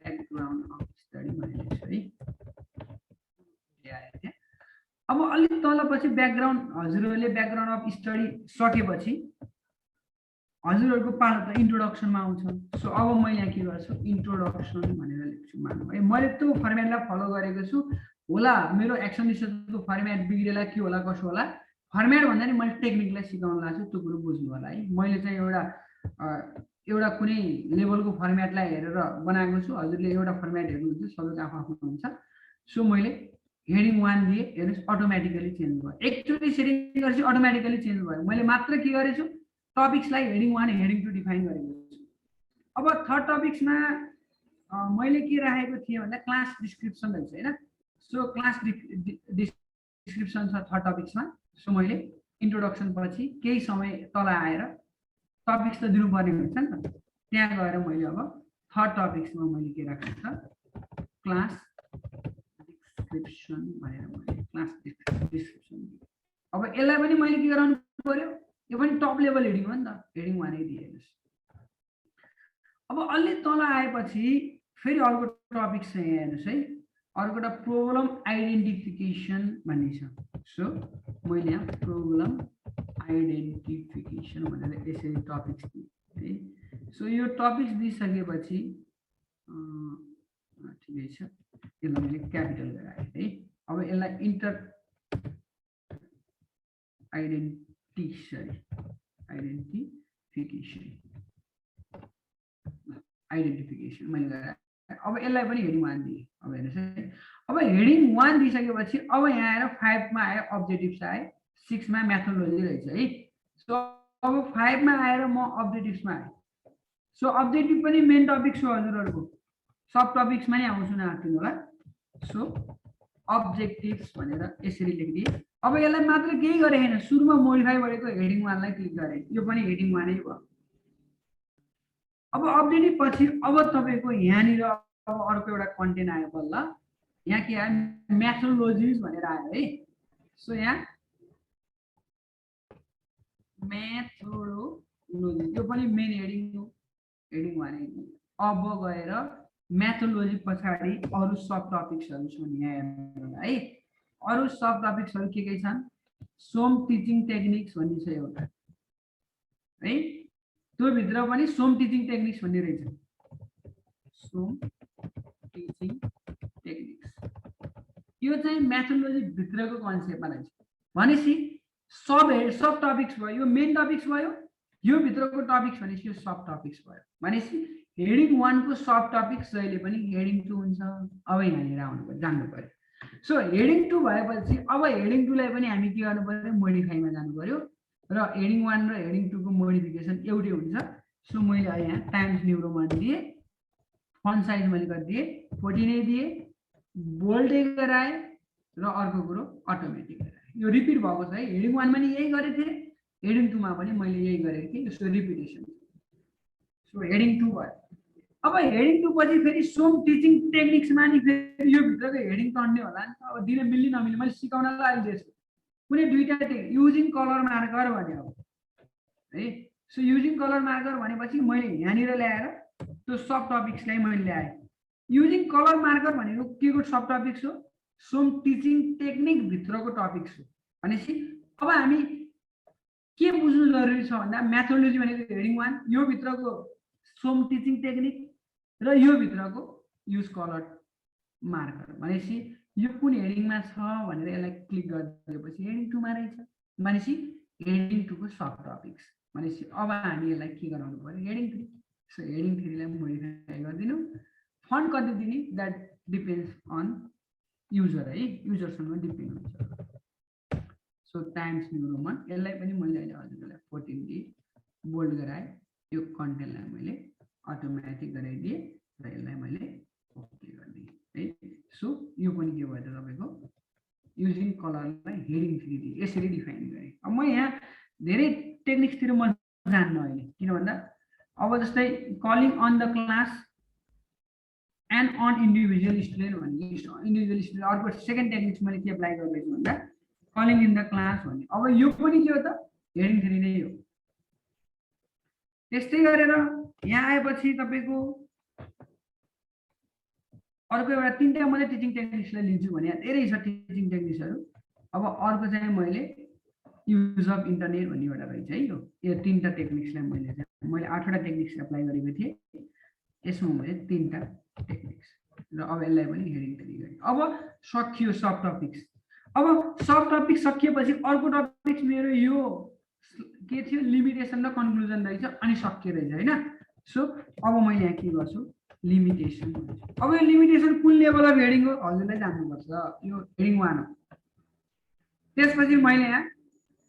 ब्याकग्राउन्ड अफ स्टडी भनेर लेख्छु है। अब अलिक तलपछि ब्याकग्राउन्ड, हजुरहरूले ब्याकग्राउन्ड अफ स्टडी सकेपछि हजुरहरूको पालो त इन्ट्रोडक्सनमा आउँछ। सो अब मैले यहाँ के गर्छु, इन्ट्रोडक्सन भनेर लेख्छु। मानौँ है मैले त्यो फर्मेटलाई फलो गरेको छु होला, मेरो एक्सन रिसर्चको फर्मेट बिग्रेला के होला कसो होला, फर्मेट भन्दा नि मैले टेक्निकलाई सिकाउन लाग्छु, त्यो कुरो बुझ्नु होला है। मैले चाहिँ एउटा कुनै लेभलको फर्मेटलाई हेरेर बनाएको छु, हजुरले एउटा फर्मेट हेर्नुहुन्छ, सबैको आफ्नो हुन्छ। सो मैले हेडिङ 1 दिए, हेर्नुहोस् अटोमेटिकली चेन्ज भयो। एकचोटि सेटिङ गरेपछि अटोमेटिकली चेन्ज भयो। मैले मात्र के गरेछु, टपिक्सलाई हेडिङ 1 हेडिङ 2 डिफाइन गरेको छु। अब थर्ड टपिक्समा मैले के राखेको थिएँ भन्दा क्लास डिस्क्रिप्सन रहेछ हैन। सो क्लास डिस्क्रिप्सन छ थर्ड टपिक्समा। सो मैले इन्ट्रोडक्सन पछि केही समय तल आएर टपिक्स त दिनुपर्ने हुन्छ नि त, त्यहाँ गएर मैले अब थर्ड टपिक्समा मैले के राखेको छ, क्लास डिस्क्रिप्सन भनेर मैले क्लास डिस्क्रिप्सन। अब यसलाई पनि मैले के गराउनु पर्यो, यो पनि टप लेभल हेडिङ हो नि त, हेडिङ 1 नै दिएछ। अब अलि तल आएपछि फेरि अर्को टपिक छ, यहाँ हेर्नुहोस् है, अर्को एउटा प्रब्लम आइडेन्टिफिकेसन भन्ने छ। सो मैले यहाँ प्रब्लम आइडेन्टिफिकेसन भनेर यसरी टपिक्स दिएँ है। सो यो टपिक्स दिइसकेपछि ठिकै छ, यसलाई मैले क्यापिटल गराएँ है। अब यसलाई आइडेन्टिफिकेसन मैले गराएँ। अब यसलाई पनि हेडिङ 1 दिएँ। अब हेर्नुहोस् है, अब हेडिङ 1 दिइसकेपछि अब यहाँ आएर 5 मा आयो अब्जेक्टिभ्स आयो, 6 मा मेथोडोलोजी रहेछ है। सो अब 5 मा आएर म अब्जेक्टिभ्समा आएँ। सो अब्जेक्टिभ पनि मेन टपिक हो हजुरहरूको, सब टपिक्समा नै आउँछु नआत्तिनु होला। सो अब्जेक्टिभ्स भनेर यसरी लेखिदिएँ। अब यसलाई मात्र केही गरे हैन, सुरुमा मोडिफाई गरेको हेडिङ 1 लाई क्लिक गरेँ, यो पनि हेडिङ 1 नै भयो। अब अब्जेक्टिभ पछि अब तपाईको यहाँनिर अब अर्को एउटा कन्टेन्ट आयो बल्ल, यहाँ के आयो, मेथोडोलोजिज भनेर आयो है। सो यहाँ मेथोडोलोजी, यो पनि मेन हेडिङ हो, हेडिङ 1 नै। अब गएर मेथोडोलोजी पछाडि अरु सब टपिक्सहरु छन् यहाँ हेर्नु है। अरु सब टपिक्सहरु के छन्, सोम टिचिङ टेक्निक्स भन्ने छ एउटा है, त्यो भित्र पनि सोम टिचिङ टेक्निक्स भन्ने रहेछ। सोम टिचिङ टेक्निक्स यो चाहिँ मेथोडोलोजी भित्रको कन्सेप्टमा रहेछ। भनेपछि सब टपिक्स भयो, यो मेन टपिक्स भयो, यो भित्रको टपिक्स भनेपछि यो सब टपिक्स भयो। भनेपछि हेडिङ 1 को सब टपिक्स जहिले पनि हेडिङ 2 हुन्छ। अब यहाँनिर आउनु पर्यो, जान्नु पर्यो। सो हेडिङ 2 भएपछि अब हेडिङ 2 लाई पनि हामी के गर्नु पर्यो, मोडिफाईमा जानु पर्यो र हेडिङ 1 र हेडिङ 2 को मोडिफिकेसन एउटै हुन्छ। सो मैले यहाँ टाइम्स न्यू रोमन दिए, फन्ट साइज मैले गरिदिए 14 नै दिए, बोल्ड गराए र अर्को कुरो अटोमेटिक गराए। यो रिपिट भएको छ है, हेडिङ 1 मा नि यही गरेको थिए, हेडिङ 2 मा पनि मैले यही गरेको थिएँ। यसको रिपिटेसन। सो हेडिङ 2 भयो। अब हेडिङ 2 पछि फेरि सोम टिचिङ टेक्निक्स मा नि फेरि यो भित्रको हेडिङ टन्ने होला नि त। अब दिन मिल्ने नमिल्ने मैले सिकाउनलाई अहिले दिएछु, कुनै दुईटा युजिङ कलर मार्कर भन्ने हो है। सो युजिङ कलर मार्कर भनेपछि मैले यहाँनिर ल्याएर त्यो सब टपिक्सलाई मैले ल्याएँ। युजिङ कलर मार्कर भनेको के को सब टपिक्स हो, सोम टिचिङ टेक्निक भित्रको टपिक्स हो। भनेपछि अब हामी के बुझ्नु जरुरी छ भन्दा मेथोडोलोजी भनेको हेडिङ 1, यो भित्रको सोम टिचिङ टेक्निक र यो भित्रको युज कलर मार्कर। भनेपछि यो कुन हेडिङमा छ भनेर यसलाई क्लिक गरिदिएपछि हेडिङ 2 मा रहेछ। भनेपछि हेडिङ 2 को सब टपिक्स। भनेपछि अब हामी यसलाई के गराउनु पर्यो, हेडिङ 3। सो हेडिङ 3 लाई मोडिफाई गरिदिनु। फन्ट कति दिने द्याट डिपेन्ड्स अन युजर है, युजरसँग डिपेन्ड हुन्छ। सो टाइम्स न्यू रोमन, यसलाई पनि मैले अहिले हजुरलाई 14 दिए, बोल्ड गराएँ। यो कन्टेन्टलाई मैले अटोमेटिक गराइदिएँ र यसलाई मैले ओके गरिदिएँ है। सो यो पनि के भयो त तपाईको युजिङ कलरलाई हेडिङ 3D यसरी डिफाइन गरेँ। अब म यहाँ धेरै टेक्निक्सतिर म जान्न अहिले, किन भन्दा अब जस्तै calling on the class and on individual student भन्ने इन्डिभिजुअल स्टुडेन्ट अर्को सेकेन्ड टेक्निक्स मैले के एप्लाई गर्दैछु भन्दा कलिङ इन द क्लास भन्ने। अब यो पनि के हो त हेडिङ 3 नै हो। त्यस्तै गरेर यहाँ आएपछि तपाईको अर्को एउटा तीनटा मैले टिचिङ टेक्निक्सलाई लिन्छु भने धेरै छ टिचिङ टेक्निक्सहरू। अब अर्को चाहिँ मैले युज अफ इन्टरनेट भन्ने एउटा रहेछ है, यो तीनटा टेक्निक्सलाई मैले 8वटा टेक्निक्स एप्लाई गरेको थिएँ। यसमा मैले 3टा टेक्निक्स र अब यसलाई पनि हेडिङ 3 गरेँ। अब सकियो सब टपिक्स। अब सब टपिक सकिएपछि अर्को टपिक्स मेरो यो के थियो लिमिटेसन र कन्क्लुजन रहेछ अनि सकियो रहेछ हैन। सो अब मैले यहाँ के गर्छु लिमिटेसन। अब यो लिमिटेसन कुन लेभल अफ हेडिङ हो हजुरलाई जान्नुपर्छ। यो हेडिङ 1 हो। त्यसपछि मैले यहाँ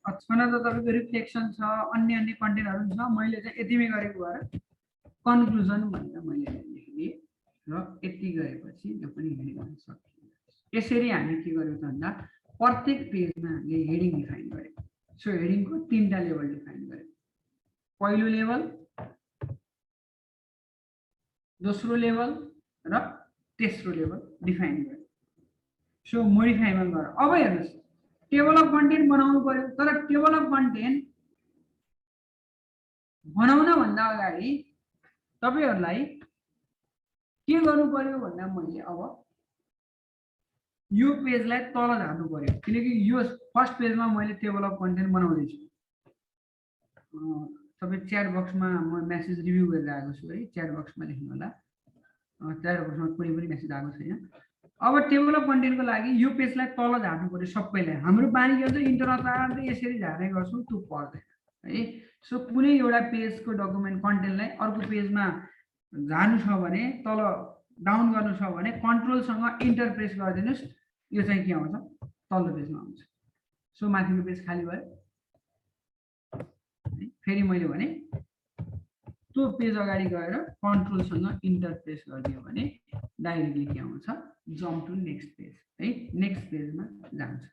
छन त तपाईको रिफ्लेक्सन छ अन्य कन्टेन्टहरु छ। मैले चाहिँ यतिमै गरेको भएर कन्क्लुजन भनेर मैले लेखिदिए र यति गरेपछि यो पनि हेडिङ 1 सकियो। यसरी हामी के गर्यौं भन्दा प्रत्येक पेजमा हामीले हेडिङ डिफाइन गर्यौं। सो हेडिङको 3टा लेभल डिफाइन गर्यौं। पहिलो लेभल, दोस्रो लेभल र तेस्रो लेभल डिफाइन गर्यौं। सो मोडिफाईमा गएर अब हेर्नुस् टेबल अफ कन्टेन्ट बनाउनु पर्यो। तर टेबल अफ कन्टेन्ट बनाउन भन्दा अगाडि तपाईहरुलाई के गर्नु पर्यो भन्दा मैले अब यो पेजलाई तल झार्नु पर्यो किनकि यो फर्स्ट पेजमा मैले टेबल अफ कन्टेन्ट बनाउँदै छु। तपाई च्याट बक्समा म मेसेज रिभ्यू गरेर आएको छु है, च्याट बक्समा लेख्नु होला। च्याट बक्समा कुनै पनि मेसेज आएको छैन। अब टेबल अफ कन्टेन्टको लागि यो पेजलाई तल झार्नु पर्यो सबैलाई। हाम्रो बानी के हुन्छ इन्टरनेटबाट यसरी झार्ने गर्छौं त्यो पर्दैन है। सो कुनै एउटा पेजको डकुमेन्ट कन्टेन्टलाई अर्को पेजमा झार्नु छ भने तल डाउन गर्नु छ भने कन्ट्रोलसँग इन्टर प्रेस गरिदिनुस् यो चाहिँ के आउँछ तल्लो पेजमा आउँछ। सो माथिको पेज खाली भयो। फेरि मैले भने त्यो पेज अगाडि गएर कन्ट्रोलसँग इन्टर प्रेस गरिदियो भने डाइरेक्टली के आउँछ जम्प टु नेक्स्ट पेज है, नेक्स्ट पेजमा जान्छ।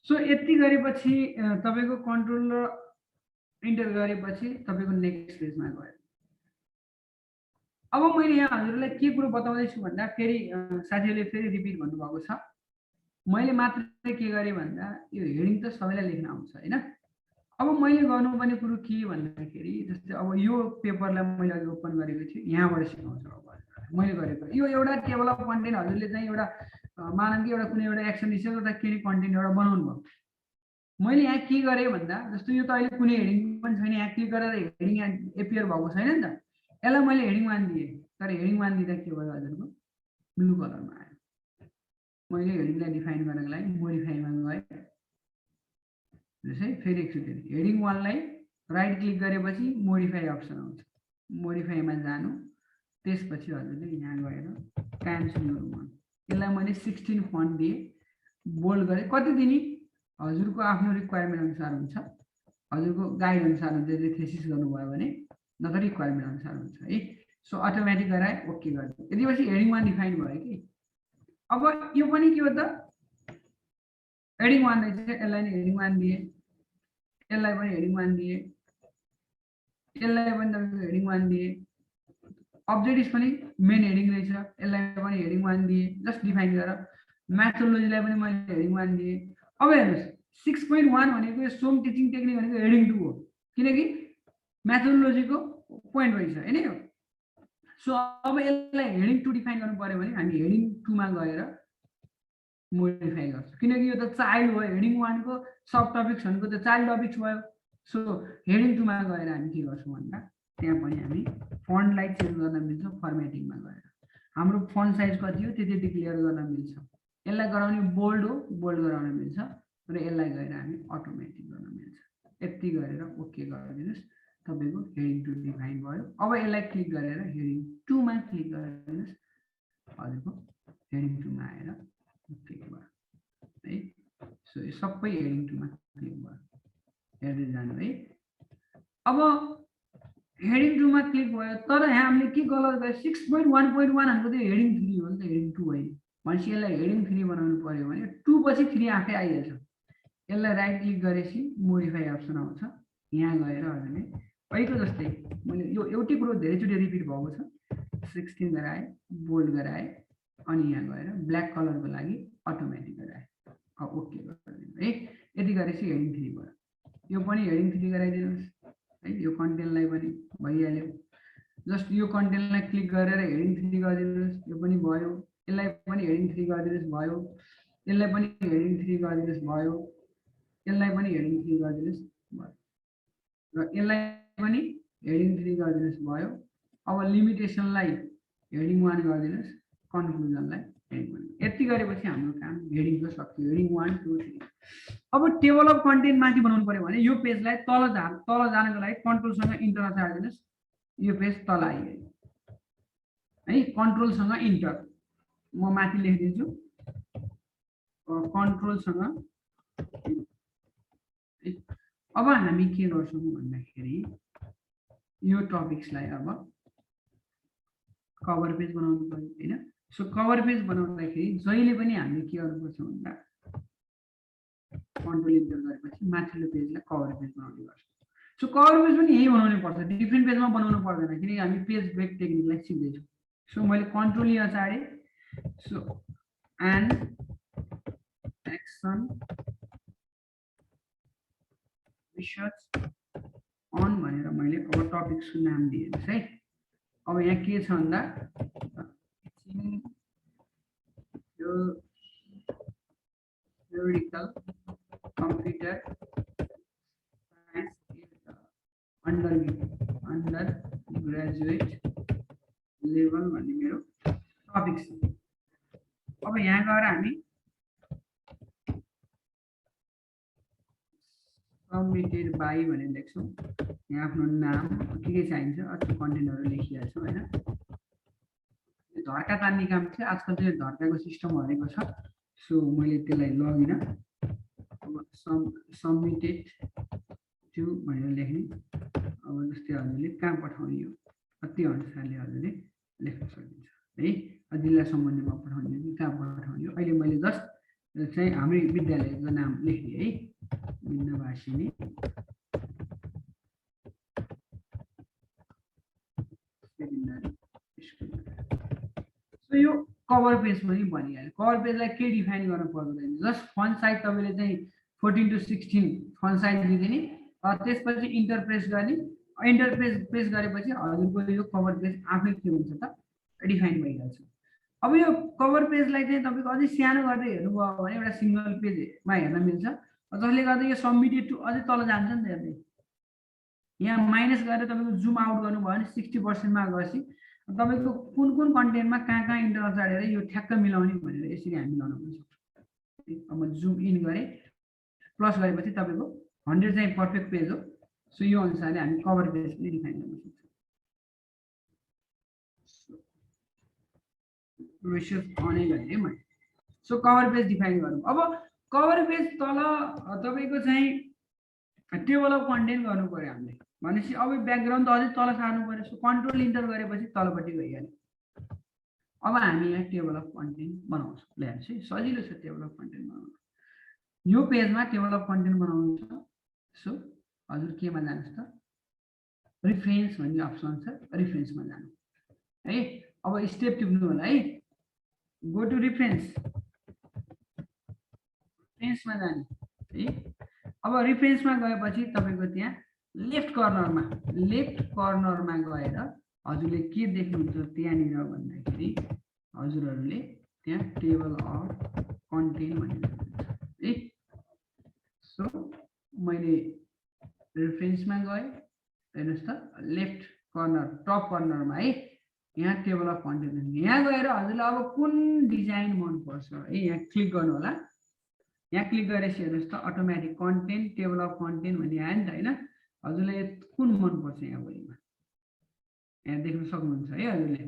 सो यति गरेपछि तपाईको कन्ट्रोल र इन्टर गरेपछि तपाईको नेक्स्ट पेजमा गयो। अब मैले यहाँ हजुरलाई के कुरो बताउँदै छु भन्दा फेरि साथीहरुले फेरि रिपिट भन्नुभएको छ। मैले मात्र के गरे भन्दा यो हेडिङ त सबैलाई लेख्न आउँछ हैन। अब मैले गर्नुपर्ने कुरो के भन्दाखेरि जस्तै अब यो पेपरलाई मैले अघि ओपन गरेको थिएँ यहाँबाट सिकाउँछु। अब मैले गरेको यो एउटा टेबल अफ कन्टेन्ट हजुरले चाहिँ एउटा मानौँ कि एउटा कुनै एउटा एक्सन दिएको त के कन्टेन्ट एउटा बनाउनु भयो। मैले यहाँ के गरे भन्दा जस्तो यो त अहिले कुनै हेडिङ पनि छैन, यहाँ क्लिक गरेर हेडिङ एपियर भएको छैन नि त। यसलाई मैले हेडिङ 1 दिए तर हेडिङ 1 दिँदा के भयो हजुरको ब्लू कलरमा आयो। मैले हेडिङलाई डिफाइन गर्नको लागि मोडिफाईमा गए जस्तै फेरि एकचोटि हेडिङ 1 लाई राइट क्लिक गरेपछि मोडिफाई अप्सन आउँछ। मोडिफाईमा जानु त्यसपछि हजुरले यहाँ गएर टाइम्स न्यू रोमन यसलाई मैले 16 फन्ट दिए बोल्ड गरे। कति दिने हजुरको आफ्नो रिक्वायरमेन्ट अनुसार हुन्छ, हजुरको गाइड अनुसार हुन्छ। यदि थेसिस गर्नुभयो भने नत्र रिक्वायरमेन्ट अनुसार हुन्छ है। सो अटोमेटिक गराए ओके गर्नु। यतिपछि हेडिङ 1 डिफाइन भयो कि अब यो पनि के हो त हेडिङ 1 रहेछ। यसलाई नि हेडिङ 1 दिए, यसलाई पनि हेडिङ 1 दिए, यसलाई पनि तपाईको हेडिङ 1 दिए। अब्जेक्टिभ्स पनि मेन हेडिङ रहेछ यसलाई पनि हेडिङ 1 दिए जस्ट डिफाइन गरेर। मेथोडोलोजीलाई पनि मैले हेडिङ 1 दिए। अब हेर्नुस् 6.1 भनेको यो सोम टिचिङ टेक्निक भनेको हेडिङ 2 हो किनकि मेथोडोलोजीको पोइन्ट रहेछ हैन यो। सो अब यसलाई हेडिङ 2 डिफाइन गर्नु पर्यो भने हामी हेडिङ 2 मा गएर मोडिफाई गर्छौं किनकि यो त चाइल्ड हो। हेडिङ 1 को सब टपिक्सहरुको त चाइल्ड टपिक्स भयो। सो हेडिङ 2 मा गएर हामी के गर्छौं भन्दा त्यहाँ पनि हामी फन्टलाई चेन्ज गर्न मिल्छ। फर्मेटिङमा गएर हाम्रो फन्ट साइज कति हो त्यति डिक्लेयर गर्न मिल्छ। यसलाई गराउने बोल्ड हो बोल्ड गराउन मिल्छ र यसलाई गएर हामी अटोमेटिक गर्न मिल्छ। यति गरेर ओके गरिदिनुस् तपाईको हेडिङ 2 डिफाइन भयो। अब यसलाई क्लिक गरेर हेडिङ 2 मा क्लिक गरिदिनुस् हजुरको हेडिङ 2 मा आएर क्लिक भयो है। सो यो सबै हेडिङ 2 मा क्लिक भयो हेर्दै जानु है। अब हेडिङ 2 मा क्लिक भयो तर यहाँ हामीले के गलत गरे 6.1.1 हाम्रो त्यो हेडिङ 3 हो नि त हेडिङ 2 होइन भनेपछि यसलाई हेडिङ 3 बनाउनु पर्यो भने 2 पछि 3 आफै आइहाल्छ यसलाई राइट क्लिक गरेपछि मोडिफाई अप्सन आउँछ यहाँ गएर हजुरले पहिलो जस्तै मैले यो एउटै कुरो धेरैचोटि रिपिट भएको छ 16 गराए बोल्ड गराए अनि यहाँ गएर ब्ल्याक कलरको लागि अटोमेटिक गराए ओके गरिदिनु है यति गरेपछि हेडिङ 3 भयो यो पनि हेडिङ 3 गराइदिनुहोस् है यो कन्टेन्टलाई पनि भइहाल्यो जस्ट यो कन्टेन्टलाई क्लिक गरेर हेडिङ 3 गरिदिनुहोस् यो पनि भयो यसलाई पनि हेडिङ 3 गरिदिनुहोस् भयो यसलाई पनि हेडिङ 3 गरिदिनुहोस् भयो यसलाई पनि हेडिङ 3 गरिदिनुहोस् भयो र यसलाई पनि हेडिङ 3 गरिदिनुहोस् भयो अब लिमिटेसनलाई हेडिङ 1 गरिदिनुहोस् कन्क्लुजनलाई हेडिङ 1 यति गरेपछि हाम्रो काम हेडिङको सक्यो हेडिङ 1 2 3 अब टेबल अफ कन्टेन्ट माथि बनाउनु पर्यो भने यो पेजलाई तल जानको लागि कन्ट्रोलसँग इन्टर चार्दिनुहोस् यो पेज तल आइहाल्यो है कन्ट्रोलसँग इन्टर म माथि लेखिदिन्छु कन्ट्रोलसँग अब हामी के गर्छौँ भन्दाखेरि यो टपिक्सलाई अब कभर पेज बनाउनु पर्यो हैन सो कभर पेज बनाउँदाखेरि जहिले पनि हामीले के गर्नुपर्छ भन्दा कन्ट्रोल इन्टर गरेपछि माथिल्लो पेजलाई कभर पेज बनाउने गर्छौँ सो कभर पेज पनि यही बनाउनु पर्छ डिफ्रेन्ट पेजमा बनाउनु पर्दैन किनकि हामी पेज ब्रेक टेक्निकलाई सिक्दैछौँ सो मैले कन्ट्रोल यहाँ चाडे so and action research on भनेर मैले अब टपिक्सको नाम दिएँ है अब यहाँ के छ भन्दा theoretical computer science undergraduate level भन्ने मेरो टपिक छ अब यहाँ गएर हामी सबमिटेड बाई भनेर लेख्छौँ यहाँ आफ्नो नाम के चाहिन्छ अथवा कन्टेन्टहरु लेखिहाल्छौँ हैन धर्का तान्ने काम चाहिँ आजकल चाहिँ धर्काको सिस्टम हरेको छ सो मैले त्यसलाई लगिन अब सबमिटेड टु भनेर लेख्ने अब जस्तै हजुरले कहाँ पठाउने हो कति अनुसारले हजुरले लेख्न सकिन्छ है जिल्ला सम्बन्धमा पठाउने हो कि कहाँ पठाउने हो अहिले मैले जस्ट चाहिँ हाम्रै विद्यालयको नाम लेख्ने है विन्नवासिनी सेकेन्डरी स्कुल सो यो कभर पेज पनि बनिहाल्यो कभर पेजलाई के डिफाइन गर्न पर्दैन जस्ट फन्ट साइज तपाईले चाहिँ 14 to 16 फन्ट साइज दिदिने त्यसपछि इन्टर प्रेस गर्ने इन्टर प्रेस गरेपछि हजुरको यो कभर पेज आफै के हुन्छ त डिफाइन भइहाल्छ अब यो कभर पेजलाई चाहिँ तपाईको अझै सानो गर्दै हेर्नुभयो भने एउटा सिंगल पेजमा हेर्न मिल्छ जसले गर्दा यो सबमिटेड टु अझै तल जान्छ नि त हेर्दै यहाँ माइनस गरेर तपाईको जुम आउट गर्नुभयो भने 60% मा गएपछि तपाईको कुन कुन कन्टेन्टमा कहाँ इन्टर चाडेर यो ठ्याक्क मिलाउने भनेर यसरी हामी गर्न सक्छौँ अब जुम इन गरे प्लस गरेपछि तपाईको 100 चाहिँ पर्फेक्ट पेज हो सो यो अनुसारले हामी कभर पेज पनि डिफाइन गर्न सक्छौँ रिसर्च अनै गर्ने मैले सो कभर पेज डिफाइन गरौँ अब कभर पेज तल तपाईको चाहिँ टेबल अफ कन्टेन्ट गर्नु पर्यो हामीले भनेपछि अब ब्याकग्राउन्ड त अझै तल सार्नु पर्यो सो कन्ट्रोल इन्टर गरेपछि तलपट्टि गइहाल्यो अब हामी यहाँ टेबल अफ कन्टेन्ट बनाउँछौँ ल्याएपछि सजिलो छ टेबल अफ कन्टेन्ट बनाउनु यो पेजमा टेबल अफ कन्टेन्ट बनाउनु छ सो हजुर केमा जानुहोस् त रिफरेन्स भन्ने अप्सन छ रिफरेन्समा जानु है अब स्टेप टिप्नु होला है गो टु रिफरेन्समा जाने है अब रिफरेन्समा गएपछि तपाईको त्यहाँ लेफ्ट कर्नरमा गएर हजुरले के देख्नुहुन्छ त्यहाँनिर भन्दाखेरि हजुरहरूले त्यहाँ टेबल अफ कन्टेन्ट भनेर है सो मैले रेफरेन्समा गएँ हेर्नुहोस् त लेफ्ट कर्नर टप कर्नरमा है यहाँ टेबल अफ कन्टेन्ट यहाँ गएर हजुरलाई अब कुन डिजाइन मनपर्छ है यहाँ क्लिक गर्नु होला यहाँ क्लिक गरेपछि हेर्नुहोस् त automatic content table of content भन्ने आयो नि त होइन हजुरलाई कुन मनपर्छ यहाँ वेमा यहाँ देख्न सक्नुहुन्छ है हजुरले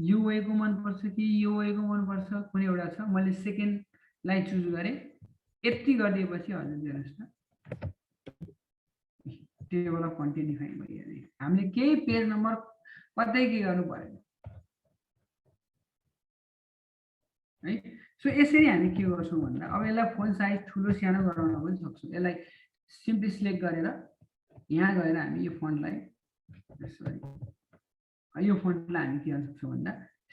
यो वेको मनपर्छ कि यो वेको मनपर्छ कुनै एउटा छ मैले सेकेन्डलाई चुज गरेँ यति गरिदिएपछि हजुर हेर्नुहोस् त टेबल अफ कन्टेन्ट डिफाइन भइहाल्यो हामीले केही पेज नम्बर कतै के गर्नु परेन है। सो यसरी हामी के गर्छौँ भन्दा अब यसलाई फोन साइज ठुलो सानो गराउन पनि सक्छौँ। यसलाई सिम्पली सिलेक्ट गरेर यहाँ गएर हामी यो फन्टलाई यो फन्टलाई हामी के गर्न सक्छौँ भन्दा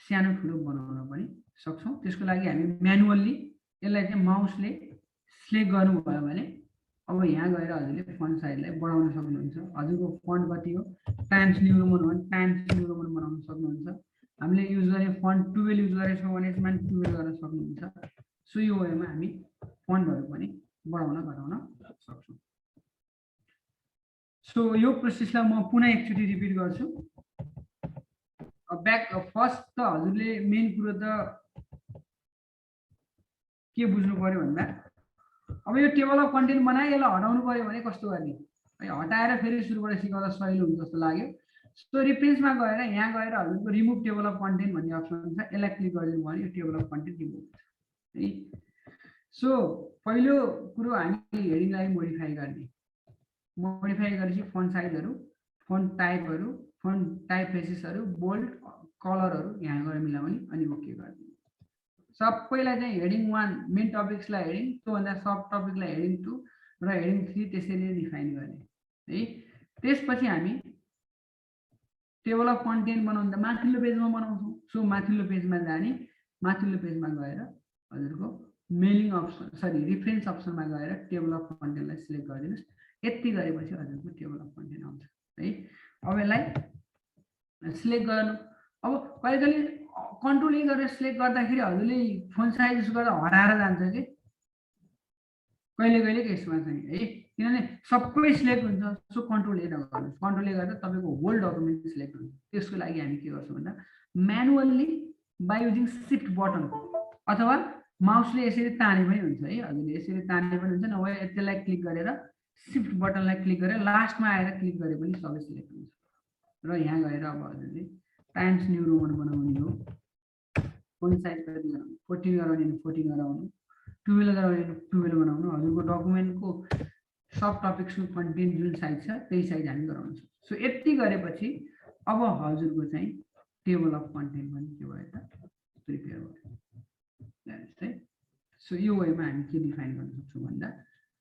सानो ठुलो बनाउन पनि सक्छौँ। त्यसको लागि हामी म्यानुअल्ली यसलाई चाहिँ माउसले सिलेक्ट गर्नुभयो भने अब यहाँ गएर हजुरले फन्ट साइजलाई बढाउन सक्नुहुन्छ। हजुरको फन्ट कति हो टाइम्स न्यू रोमन हो भने टाइम्स न्यू रोमन बनाउन सक्नुहुन्छ। हामीले युज गर्ने फन्ट 12 युज गरेछौँ भने यसमा 12 गर्न सक्नुहुन्छ। सो यो वेमा हामी फन्टहरू पनि बढाउन घटाउन सक्छौँ। सो यो प्रोसेसलाई म पुनः एकचोटि रिपिट गर्छु। ब्याक फर्स्ट त हजुरले मेन कुरो त के बुझ्नु पर्यो भन्दा अब यो टेबल अफ कन्टेन्ट बनाए यसलाई हटाउनु पर्यो भने कस्तो गर्ने है, हटाएर फेरि सुरुबाट सिकाउँदा सजिलो हुन्छ जस्तो लाग्यो। सो रिफरेन्समा गएर यहाँ गएर हजुरको रिमुभ टेबल अफ कन्टेन्ट भन्ने अप्सन हुन्छ, यसलाई क्लिक गरिदिनु भयो भने यो टेबल अफ कन्टेन्ट रिमुभ हुन्छ है। सो पहिलो कुरो हामी हेडिङलाई मोडिफाई गर्ने, मोडिफाई गरेपछि फन्ट साइजहरू, फन्ट टाइप फेसेसहरू, बोल्ड, कलरहरू यहाँ गएर मिलाउने अनि ओके गरिदिनु। सबैलाई चाहिँ हेडिङ 1 मेन टपिक्सलाई हेडिङ, त्योभन्दा सब टपिकलाई हेडिङ 2 र हेडिङ 3 त्यसरी डिफाइन गर्ने है। त्यसपछि हामी टेबल अफ कन्टेन्ट बनाउँदा माथिल्लो पेजमा बनाउँछौँ। सो माथिल्लो पेजमा जाने, माथिल्लो पेजमा गएर हजुरको मेलिङ अप्सन रिफरेन्स अप्सनमा गएर टेबल अफ कन्टेन्टलाई सिलेक्ट गरिदिनुहोस्। यति गरेपछि हजुरको टेबल अफ कन्टेन्ट आउँछ है। अब यसलाई सिलेक्ट गर्नु, अब कहिले कन्ट्रोल ए गरेर सिलेक्ट गर्दाखेरि हजुरले फोन साइज उस गरेर हराएर जान्छ कि कहिले केसमा चाहिँ है, किनभने सबै सिलेक्ट हुन्छ। सो कन्ट्रोल ए नगर्नुहोस्, कन्ट्रोल ए गर्दा तपाईँको होल डकुमेन्ट सिलेक्ट हुन्छ। त्यसको लागि हामी के गर्छौँ भन्दा म्यानुअल्ली बाई युजिङ सिफ्ट बटन अथवा माउसले यसरी ताने पनि हुन्छ है, हजुरले यसरी ताने पनि हुन्छ, नभए त्यसलाई क्लिक गरेर सिफ्ट बटनलाई क्लिक गरेर लास्टमा आएर क्लिक गरे पनि सबै सिलेक्ट हुन्छ। र यहाँ गएर अब हजुरले टाइम्स न्यू रोमन बनाउने हो, फोन साइज कति गराउनु, 14 गराउने 14 गराउनु, 12 गराउने 12 बनाउनु। हजुरको डकुमेन्टको सब टपिक्सको कन्टेन्ट जुन साइज छ त्यही साइज हामी गराउन सक्छौँ। सो यति गरेपछि अब हजुरको चाहिँ टेबल अफ कन्टेन्ट पनि के भयो त प्रिपेयर भयो है। सो यो वेमा हामी के डिफाइन गर्न सक्छौँ भन्दा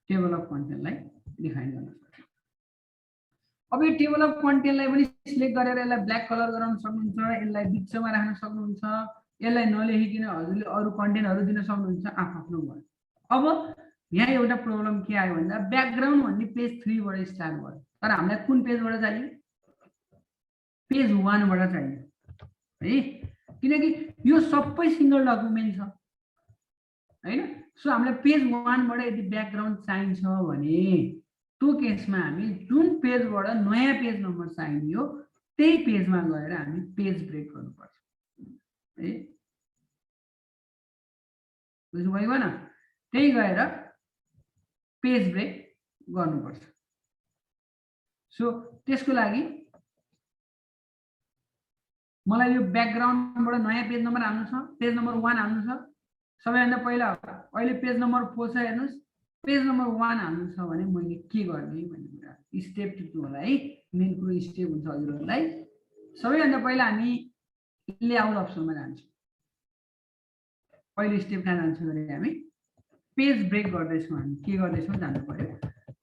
टेबल अफ कन्टेन्टलाई डिफाइन गर्न सक्छौँ। अब यो टेबल अफ कन्टेन्टलाई पनि सिलेक्ट गरेर यसलाई ब्ल्याक कलर गराउन सक्नुहुन्छ, यसलाई बिचमा राख्न सक्नुहुन्छ, यसलाई नलेखिकन हजुरले अरू कन्टेन्टहरू दिन सक्नुहुन्छ, आफ्नो भयो। अब यहाँ एउटा प्रब्लम के आयो भन्दा ब्याकग्राउन्ड भन्ने पेज 3 बाट स्टार्ट भयो, तर हामीलाई कुन पेजबाट चाहियो, पेज 1 बाट चाहियो है, किनकि यो सबै सिंगल डकुमेन्ट छ हैन। सो हामीलाई पेज 1 बाट यदि ब्याकग्राउन्ड चाहिन्छ भने त्यो केसमा हामी जुन पेजबाट नयाँ पेज नम्बर चाहियो त्यही पेजमा गएर हामी पेज ब्रेक गर्नुपर्छ है, बुझ्नुभयो न? त्यही गएर पेज ब्रेक गर्नुपर्छ। सो त्यसको लागि मलाई यो ब्याकग्राउन्डबाट नयाँ पेज नम्बर हाल्नु छ, पेज नम्बर 1 हाल्नु छ। सबैभन्दा पहिला अहिले पेज नम्बर 4 छ, हेर्नुहोस् पेज नम्बर 1 हाल्नु छ भने मैले के गर्ने भन्ने कुरा स्टेप टिप्नु होला है। मेन कुरो स्टेप हुन्छ हजुरहरूलाई। सबैभन्दा पहिला हामी लेआउट अप्सनमा जान्छौँ। पहिलो स्टेप कहाँ जान्छौँ भने हामी पेज ब्रेक गर्दैछौँ। हामी के गर्दैछौँ जान्नु पर्यो,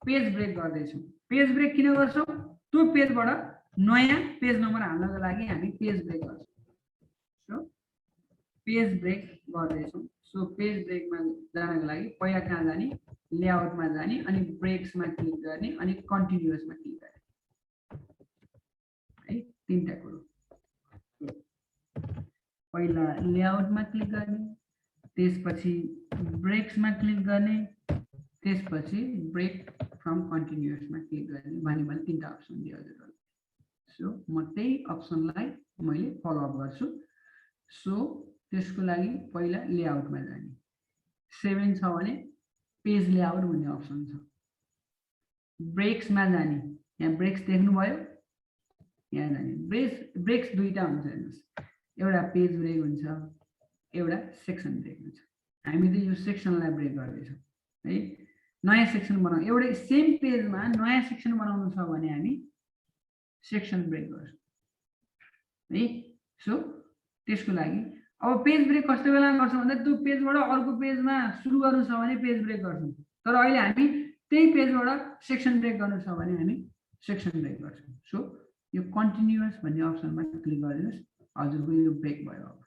पेज ब्रेक गर्दैछौँ। पेज ब्रेक किन गर्छौँ, त्यो पेजबाट नयाँ पेज नम्बर हाल्नको लागि हामी पेज ब्रेक गर्छौँ। सो पेज ब्रेक गर्दैछौँ। सो पेज ब्रेकमा जानको लागि पहिला कहाँ जाने, लेआउटमा जाने, अनि ब्रेक्समा क्लिक गर्ने, अनि कन्टिन्युअसमा क्लिक गर्ने है। तीनटा कुरो, पहिला लेआउटमा क्लिक गर्ने, त्यसपछि ब्रेक्समा क्लिक गर्ने, त्यसपछि ब्रेक फ्रम कन्टिन्युअसमा क्लिक गर्ने भने तीनटा अप्सन दियो हजुरहरूले। सो म त्यही अप्सनलाई मैले फलोअप गर्छु। सो त्यसको लागि पहिला लेआउटमा जाने, 7 छ भने पेज लेआउट भन्ने अप्सन छ। ब्रेक्समा जाने, यहाँ ब्रेक्स देख्नुभयो, यहाँ जाने। ब्रेक्स दुईटा हुन्छ हेर्नुहोस्, एउटा पेज ब्रेक हुन्छ, एउटा सेक्सन ब्रेक हुन्छ। हामी त यो सेक्सनलाई ब्रेक गर्दैछौँ है। नयाँ सेक्सन बनाउनु, एउटै सेम पेजमा नयाँ सेक्सन बनाउनु छ भने हामी सेक्सन ब्रेक गर्छु है। सो त्यसको लागि अब पेज ब्रेक कस्तो बेला गर्छौँ भन्दा त्यो पेजबाट अर्को पेजमा सुरु गर्नु छ भने पेज ब्रेक गर्छौँ। तर अहिले हामी त्यही पेजबाट सेक्सन ब्रेक गर्नु छ भने हामी सेक्सन ब्रेक गर्छौँ। सो यो कन्टिन्युअस भन्ने अप्सनमा क्लिक गरिदिनुहोस्, हजुरको यो ब्रेक भयो। अब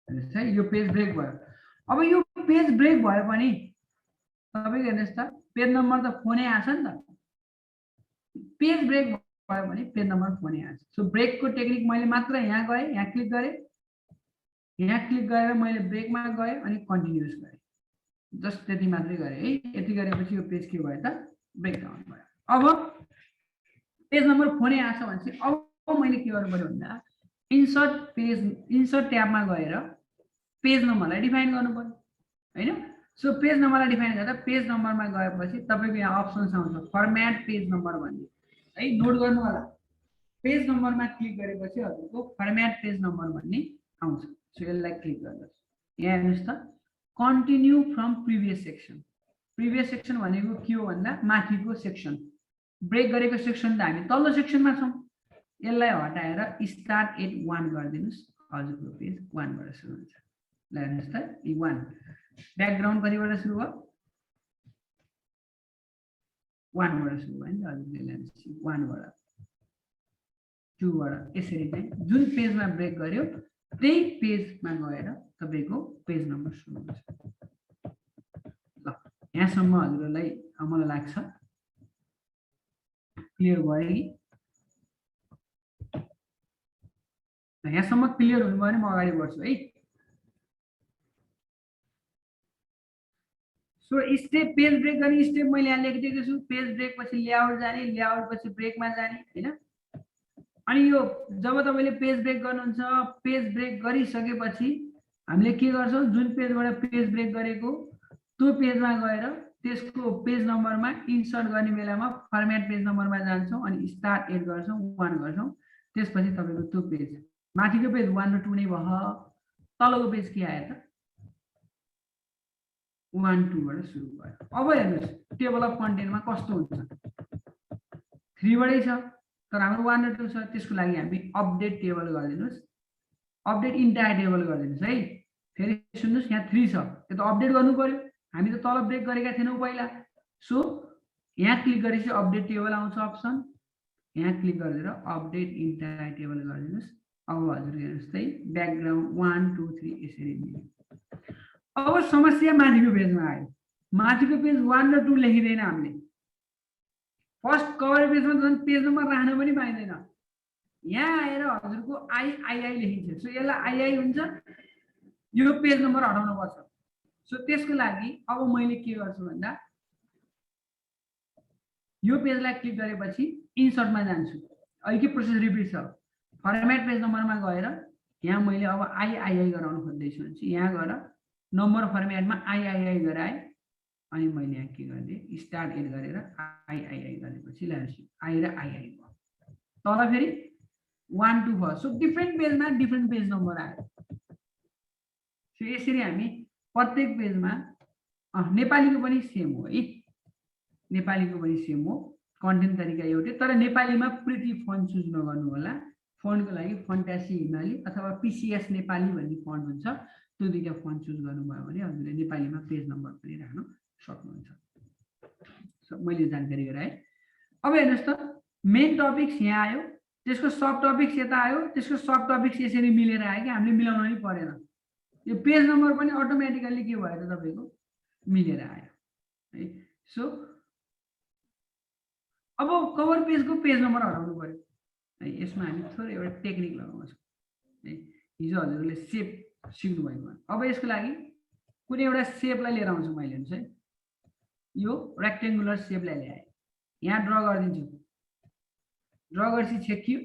हेर्नुहोस् है, यो पेज ब्रेक भयो। अब यो पेज ब्रेक भयो भने तपाईँको हेर्नुहोस् त पेज नम्बर त फोनै आछ नि त। पेज ब्रेक भयो भने पेज नम्बर फोनै आछ। सो ब्रेकको टेक्निक मैले मात्र यहाँ गएँ, यहाँ क्लिक गरेँ, यहाँ क्लिक गरेर मैले ब्रेकमा गएँ अनि कन्टिन्युअस गरेँ, जस्ट त्यति मात्रै गरेँ है। यति गरेपछि यो पेज के भयो त ब्रेकडाउन भयो। अब पेज नम्बर फोनै आछ भनेपछि अब मैले के गर्नु पर्यो भन्दा इन्सर्ट ट्याबमा गएर पेज नम्बरलाई डिफाइन गर्नु पर्यो हैन। सो पेज नम्बरलाई डिफाइन गर्दा पेज नम्बरमा गएपछि तपाईँको यहाँ अप्सन्स आउँछ फर्म्याट पेज नम्बर भन्ने है, नोट गर्नु होला। पेज नम्बरमा क्लिक गरेपछि हजुरको फर्म्याट पेज नम्बर भन्ने आउँछ। सो यसलाई क्लिक गर्नुहोस्। यहाँ हेर्नुहोस् त continue from previous section. Previous section भनेको के हो भन्दा माथिको सेक्सन, ब्रेक गरेको सेक्सन त हामी तल्लो सेक्सनमा छौँ। यसलाई हटाएर स्टार्ट एट 1 गरिदिनुहोस्, हजुरको पेज 1 बाट सुरु हुन्छ। ल हेर्नुहोस् त यी 1 ब्याकग्राउन्ड कतिबाट सुरु भयो 1 बाट सुरु भयो नि हजुरले। हेर्नुहोस् 1 बाट 2 बाट यसरी चाहिँ जुन पेजमा ब्रेक गर्यो त्यही पेजमा गएर तपाईँको पेज नम्बर सुरु हुन्छ। ल यहाँसम्म हजुरहरूलाई मलाई लाग्छ क्लियर भयो कि? यहाँसम्म क्लियर हुनुभयो भने म अगाडि बढ्छु है। सो स्टेप पेज ब्रेक गर्ने स्टेप मैले यहाँ लेखिदिएको छु। पेज ब्रेक पछि लेआउट जाने, लेआउट पछि ब्रेकमा जाने हैन। अनि यो जब तपाईँले पेज ब्रेक गर्नुहुन्छ, पेज ब्रेक गरिसकेपछि हामीले के गर्छौँ, जुन पेजबाट पेज ब्रेक गरेको त्यो पेजमा गएर त्यसको पेज नम्बरमा इन्सर्ट गर्ने बेलामा फर्म्याट पेज नम्बरमा जान्छौँ अनि स्टार्ट एड गर्छौँ 1 गर्छौँ। त्यसपछि तपाईँको त्यो पेज माथिको पेज 1 र 2 नै भयो, तलको पेज के आयो त 1 2 बाट सुरु भयो। अब हेर्नुहोस् टेबल अफ कन्टेन्टमा कस्तो हुन्छ 3 बाटै छ, तर हाम्रो 1 र 2 छ। त्यसको लागि हामी अपडेट टेबल गरिदिनुहोस्, अपडेट इन्टायर टेबल गरिदिनुहोस् है। फेरि सुन्नुहोस् यहाँ 3 छ, त्यो त अपडेट गर्नु पर्यो। हामी त तल ब्रेक गरेका थिएनौँ पहिला। सो यहाँ क्लिक गरेपछि अपडेट टेबल आउँछ अप्सन, यहाँ क्लिक गरेर अपडेट इन्टायर टेबल गरिदिनुहोस्। अब हजुर हेर्नुहोस् है ब्याकग्राउन्ड 1 2 3 यसरी मिल्यो। अब समस्या माथिको पेजमा आयो। माथिको पेज 1 र 2 लेखिँदैन हामीले। फर्स्ट कभर पेजमा झन् पेज नम्बर राख्न पनि पाइँदैन। यहाँ आएर हजुरको आई लेखिन्छ। सो यसलाई आई हुन्छ, यो पेज नम्बर हटाउनु पर्छ। सो त्यसको लागि अब मैले के गर्छु भन्दा यो पेजलाई क्लिक गरेपछि इन्सर्टमा जान्छु। अहिले के प्रोसेस रिपिट छ। फर्म्याट पेज नम्बरमा गएर यहाँ मैले अब आई गराउन खोज्दैछु भने यहाँ गएर नम्बर फर्म्याटमा आई गराएँ अनि मैले यहाँ के गरिदिएँ स्टार्ट एड गरेर आई गरेपछि ल्याएपछि आई र आई भयो। तल फेरि 1 2 भयो। सो डिफ्रेन्ट पेजमा डिफ्रेन्ट पेज नम्बर आयो। सो यसरी हामी प्रत्येक पेजमा नेपालीको पनि सेम हो है, नेपालीको पनि सेम हो, कन्टेन्ट तरिका एउटै। तर नेपालीमा प्रिटी फन्ट चुज नगर्नु होला। फन्टको लागि फन्टासी हिमाली अथवा पिसिएस नेपाली भन्ने फन्ट हुन्छ, त्यो दुईटा फन्ट चुज गर्नुभयो भने हजुरले नेपालीमा पेज नम्बर पनि राख्न सक्नुहुन्छ। सो मैले जानकारी गराएँ। अब हेर्नुहोस् त मेन टपिक्स यहाँ आयो, त्यसको सब टपिक्स यता आयो, त्यसको सब टपिक्स यसरी मिलेर आयो कि हामीले मिलाउन पनि परेन। यो पेज नम्बर पनि अटोमेटिकल्ली के भयो त तपाईँको मिलेर आयो है। सो अब कभर पेजको पेज नम्बर हटाउनु पर्यो है। यसमा हामी थोरै एउटा टेक्निक लगाउँछौँ है। हिजो हजुरले सेप सिक्नु भएको। अब यसको लागि कुनै एउटा सेपलाई लिएर आउँछु मैले। हेर्नुहोस् है यो रेक्टेङ्गुलर सेपलाई ल्याएँ, यहाँ ड्र गरिदिन्छु। ड्र गरेपछि छेकियो